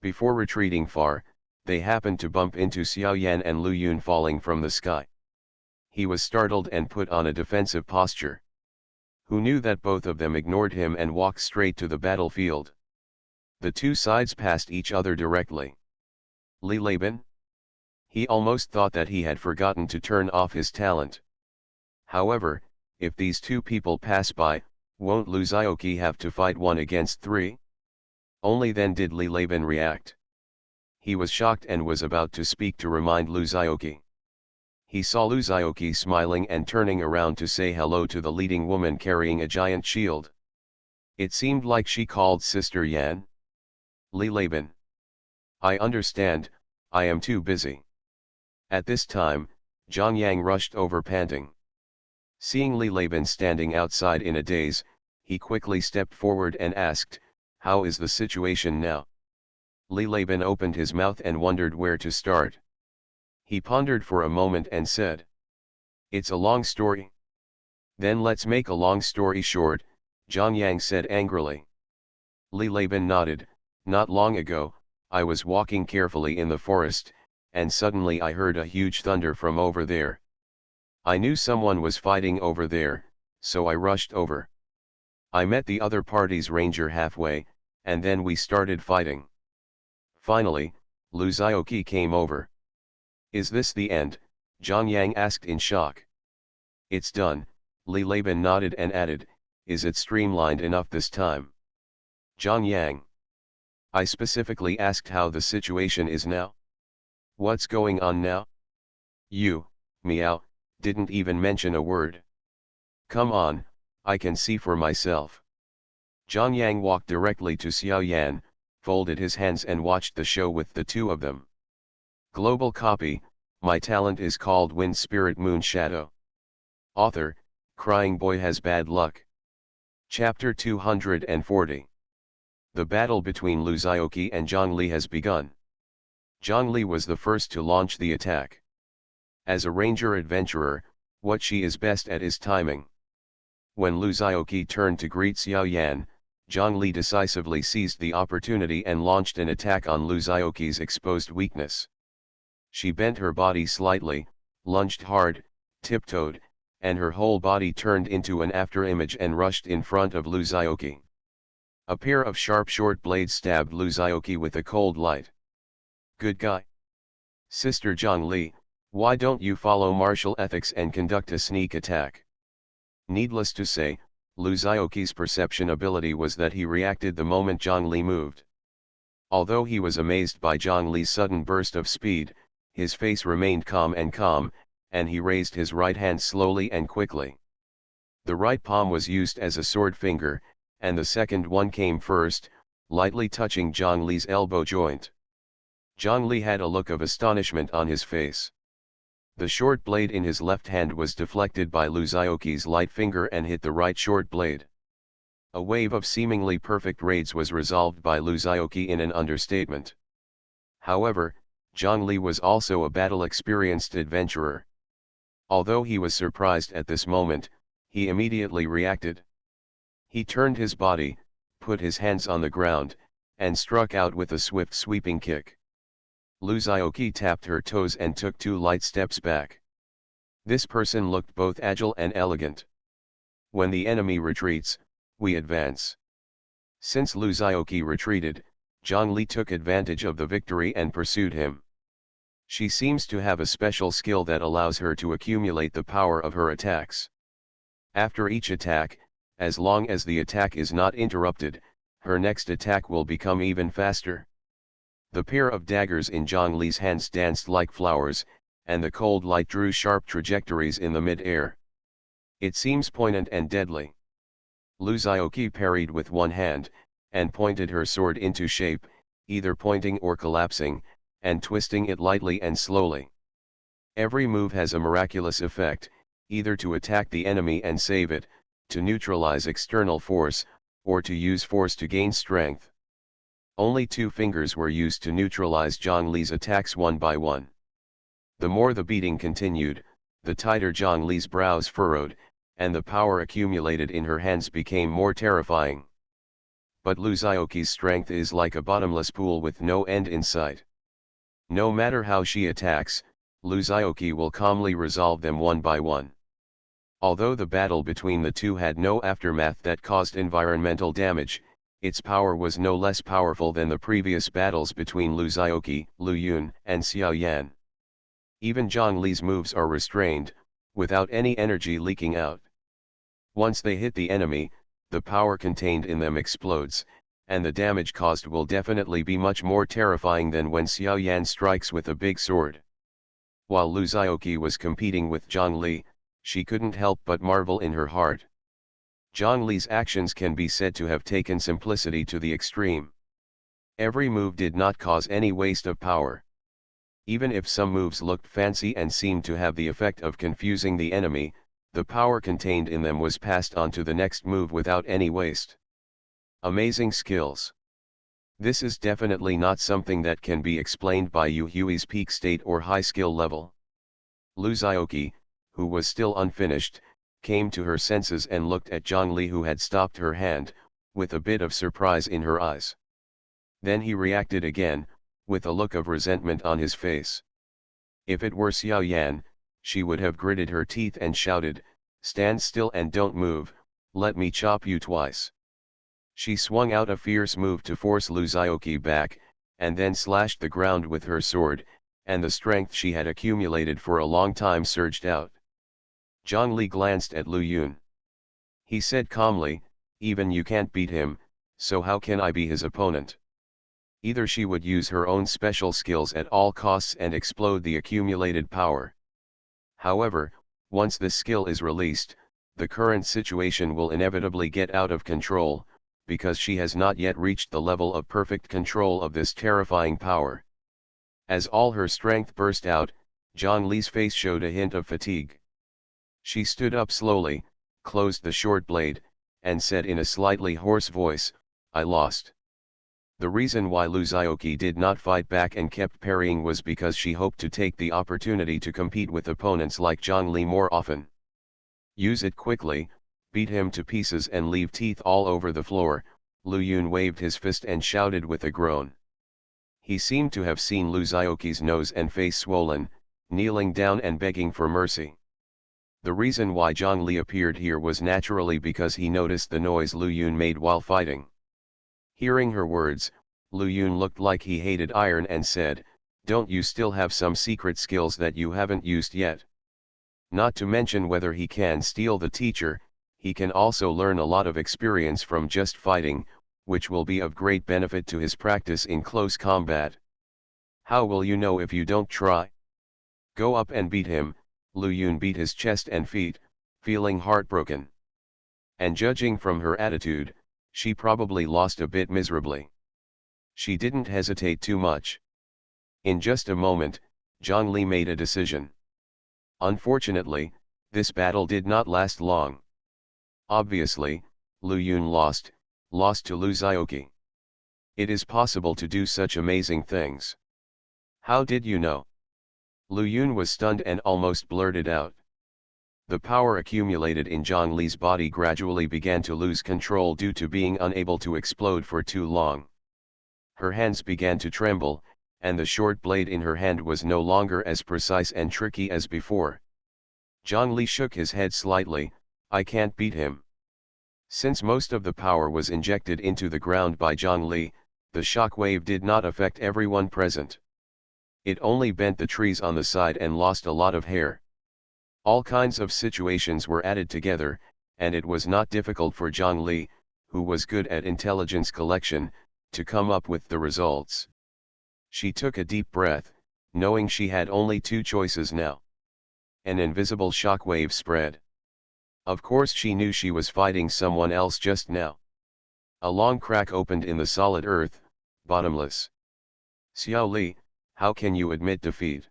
Before retreating far, they happened to bump into Xiao Yan and Lu Yun falling from the sky. He was startled and put on a defensive posture. who knew that both of them ignored him and walked straight to the battlefield. The two sides passed each other directly. Li Laban? He almost thought that he had forgotten to turn off his talent. However, if these two people pass by, won't Lu Zhaoqi have to fight 1 against 3? Only then did Li Laban react. He was shocked and was about to speak to remind Lu Zhaoqi. He saw Lu Zhaoqi smiling and turning around to say hello to the leading woman carrying a giant shield. It seemed like she called Sister Yan. Li Laban. I understand, I am too busy. At this time, Zhang Yang rushed over panting. Seeing Li Laban standing outside in a daze, he quickly stepped forward and asked, "How is the situation now?" Li Laban opened his mouth and wondered where to start. He pondered for a moment and said, "It's a long story." "Then let's make a long story short," Zhang Yang said angrily. Li Laban nodded. "Not long ago, I was walking carefully in the forest, and suddenly I heard a huge thunder from over there. I knew someone was fighting over there, so I rushed over. I met the other party's ranger halfway, and then we started fighting. Finally, Lu Zhaoqi came over." "Is this the end?" Zhang Yang asked in shock. "It's done," Li Laban nodded and added, "Is it streamlined enough this time?" "Zhang Yang. I specifically asked how the situation is now. What's going on now? You, meow, didn't even mention a word. Come on, I can see for myself." Zhang Yang walked directly to Xiao Yan, folded his hands and watched the show with the two of them. Global copy, my talent is called Wind Spirit Moon Shadow. Author, Crying Boy Has Bad Luck. Chapter 240. The battle between Lu Zhaoqi and Zhang Li has begun. Zhang Li was the first to launch the attack. As a ranger adventurer, what she is best at is timing. When Lu Zhaoqi turned to greet Xiao Yan, Zhang Li decisively seized the opportunity and launched an attack on Lu Zhaoqi's exposed weakness. She bent her body slightly, lunged hard, tiptoed, and her whole body turned into an afterimage and rushed in front of Lu Zhaoqi. A pair of sharp short blades stabbed Lu Zhaoqi with a cold light. "Good guy. Sister Zhang Li, why don't you follow martial ethics and conduct a sneak attack?" Needless to say, Lu Zhaoqi's perception ability was that he reacted the moment Zhang Li moved. Although he was amazed by Zhang Li's sudden burst of speed, his face remained calm, and he raised his right hand slowly and quickly. The right palm was used as a sword finger, and the second one came first, lightly touching Zhang Li's elbow joint. Zhang Li had a look of astonishment on his face. The short blade in his left hand was deflected by Lu Zhaoqi's light finger and hit the right short blade. A wave of seemingly perfect raids was resolved by Lu Zhaoqi in an understatement. However, Zhang Li was also a battle-experienced adventurer. Although he was surprised at this moment, he immediately reacted. He turned his body, put his hands on the ground, and struck out with a swift sweeping kick. Lu Zhaoqi tapped her toes and took 2 light steps back. This person looked both agile and elegant. When the enemy retreats, we advance. Since Lu Zhaoqi retreated, Zhang Li took advantage of the victory and pursued him. She seems to have a special skill that allows her to accumulate the power of her attacks. After each attack, as long as the attack is not interrupted, her next attack will become even faster. The pair of daggers in Zhang Li's hands danced like flowers, and the cold light drew sharp trajectories in the mid-air. It seems poignant and deadly. Lu Zhaoqi parried with one hand, and pointed her sword into shape, either pointing or collapsing, and twisting it lightly and slowly. Every move has a miraculous effect, either to attack the enemy and save it, to neutralize external force, or to use force to gain strength. Only 2 fingers were used to neutralize Zhang Li's attacks one by one. The more the beating continued, the tighter Zhang Li's brows furrowed, and the power accumulated in her hands became more terrifying. But Lu Zhaoqi's strength is like a bottomless pool with no end in sight. No matter how she attacks, Lu Zhaoqi will calmly resolve them one by one. Although the battle between the two had no aftermath that caused environmental damage, its power was no less powerful than the previous battles between Lu Xiaoqi, Lu Yun, and Xiao Yan. Even Zhang Li's moves are restrained, without any energy leaking out. Once they hit the enemy, the power contained in them explodes, and the damage caused will definitely be much more terrifying than when Xiao Yan strikes with a big sword. While Lu Xiaoqi was competing with Zhang Li, she couldn't help but marvel in her heart. Zhang Li's actions can be said to have taken simplicity to the extreme. Every move did not cause any waste of power. Even if some moves looked fancy and seemed to have the effect of confusing the enemy, the power contained in them was passed on to the next move without any waste. Amazing skills. This is definitely not something that can be explained by Yu Hui's peak state or high skill level. Lu Xiaoqi, who was still unfinished, came to her senses and looked at Zhang Li, who had stopped her hand, with a bit of surprise in her eyes. Then he reacted again, with a look of resentment on his face. If it were Xiao Yan, she would have gritted her teeth and shouted, "Stand still and don't move, let me chop you twice." She swung out a fierce move to force Lu Xiaoqi back, and then slashed the ground with her sword, and the strength she had accumulated for a long time surged out. Zhang Li glanced at Lu Yun. He said calmly, "Even you can't beat him, so how can I be his opponent?" Either she would use her own special skills at all costs and explode the accumulated power. However, once this skill is released, the current situation will inevitably get out of control, because she has not yet reached the level of perfect control of this terrifying power. As all her strength burst out, Zhang Li's face showed a hint of fatigue. She stood up slowly, closed the short blade, and said in a slightly hoarse voice, "I lost." The reason why Lu Xiaoqi did not fight back and kept parrying was because she hoped to take the opportunity to compete with opponents like Zhang Li more often. Use it quickly, beat him to pieces and leave teeth all over the floor. Lu Yun waved his fist and shouted with a groan. He seemed to have seen Lu Xiaoqi's nose and face swollen, kneeling down and begging for mercy. The reason why Zhang Li appeared here was naturally because he noticed the noise Lu Yun made while fighting. Hearing her words, Lu Yun looked like he hated iron and said, "Don't you still have some secret skills that you haven't used yet? Not to mention whether he can steal the teacher, he can also learn a lot of experience from just fighting, which will be of great benefit to his practice in close combat. How will you know if you don't try? Go up and beat him." Lu Yun beat his chest and feet, feeling heartbroken. And judging from her attitude, she probably lost a bit miserably. She didn't hesitate too much. In just a moment, Zhang Li made a decision. Unfortunately, this battle did not last long. Obviously, Lu Yun lost to Lu Xiaoqi. It is possible to do such amazing things. How did you know? Lu Yun was stunned and almost blurted out. The power accumulated in Zhang Li's body gradually began to lose control due to being unable to explode for too long. Her hands began to tremble, and the short blade in her hand was no longer as precise and tricky as before. Zhang Li shook his head slightly. "I can't beat him." Since most of the power was injected into the ground by Zhang Li, the shock wave did not affect everyone present. It only bent the trees on the side and lost a lot of hair. All kinds of situations were added together, and it was not difficult for Zhang Li, who was good at intelligence collection, to come up with the results. She took a deep breath, knowing she had only two choices now. An invisible shock wave spread. Of course she knew she was fighting someone else just now. A long crack opened in the solid earth, bottomless. "Xiao Li, how can you admit defeat?"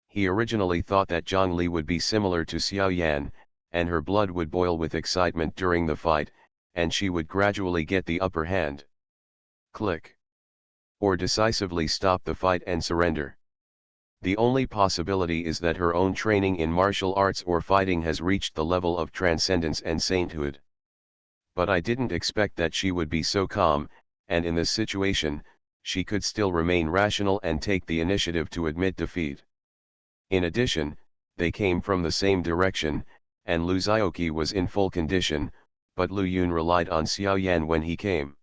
He originally thought that Zhang Li would be similar to Xiao Yan, and her blood would boil with excitement during the fight, and she would gradually get the upper hand. Click. Or decisively stop the fight and surrender. The only possibility is that her own training in martial arts or fighting has reached the level of transcendence and sainthood. But I didn't expect that she would be so calm, and in this situation, she could still remain rational and take the initiative to admit defeat. In addition, they came from the same direction, and Lu Zioqi was in full condition, but Lu Yun relied on Xiao Yan when he came.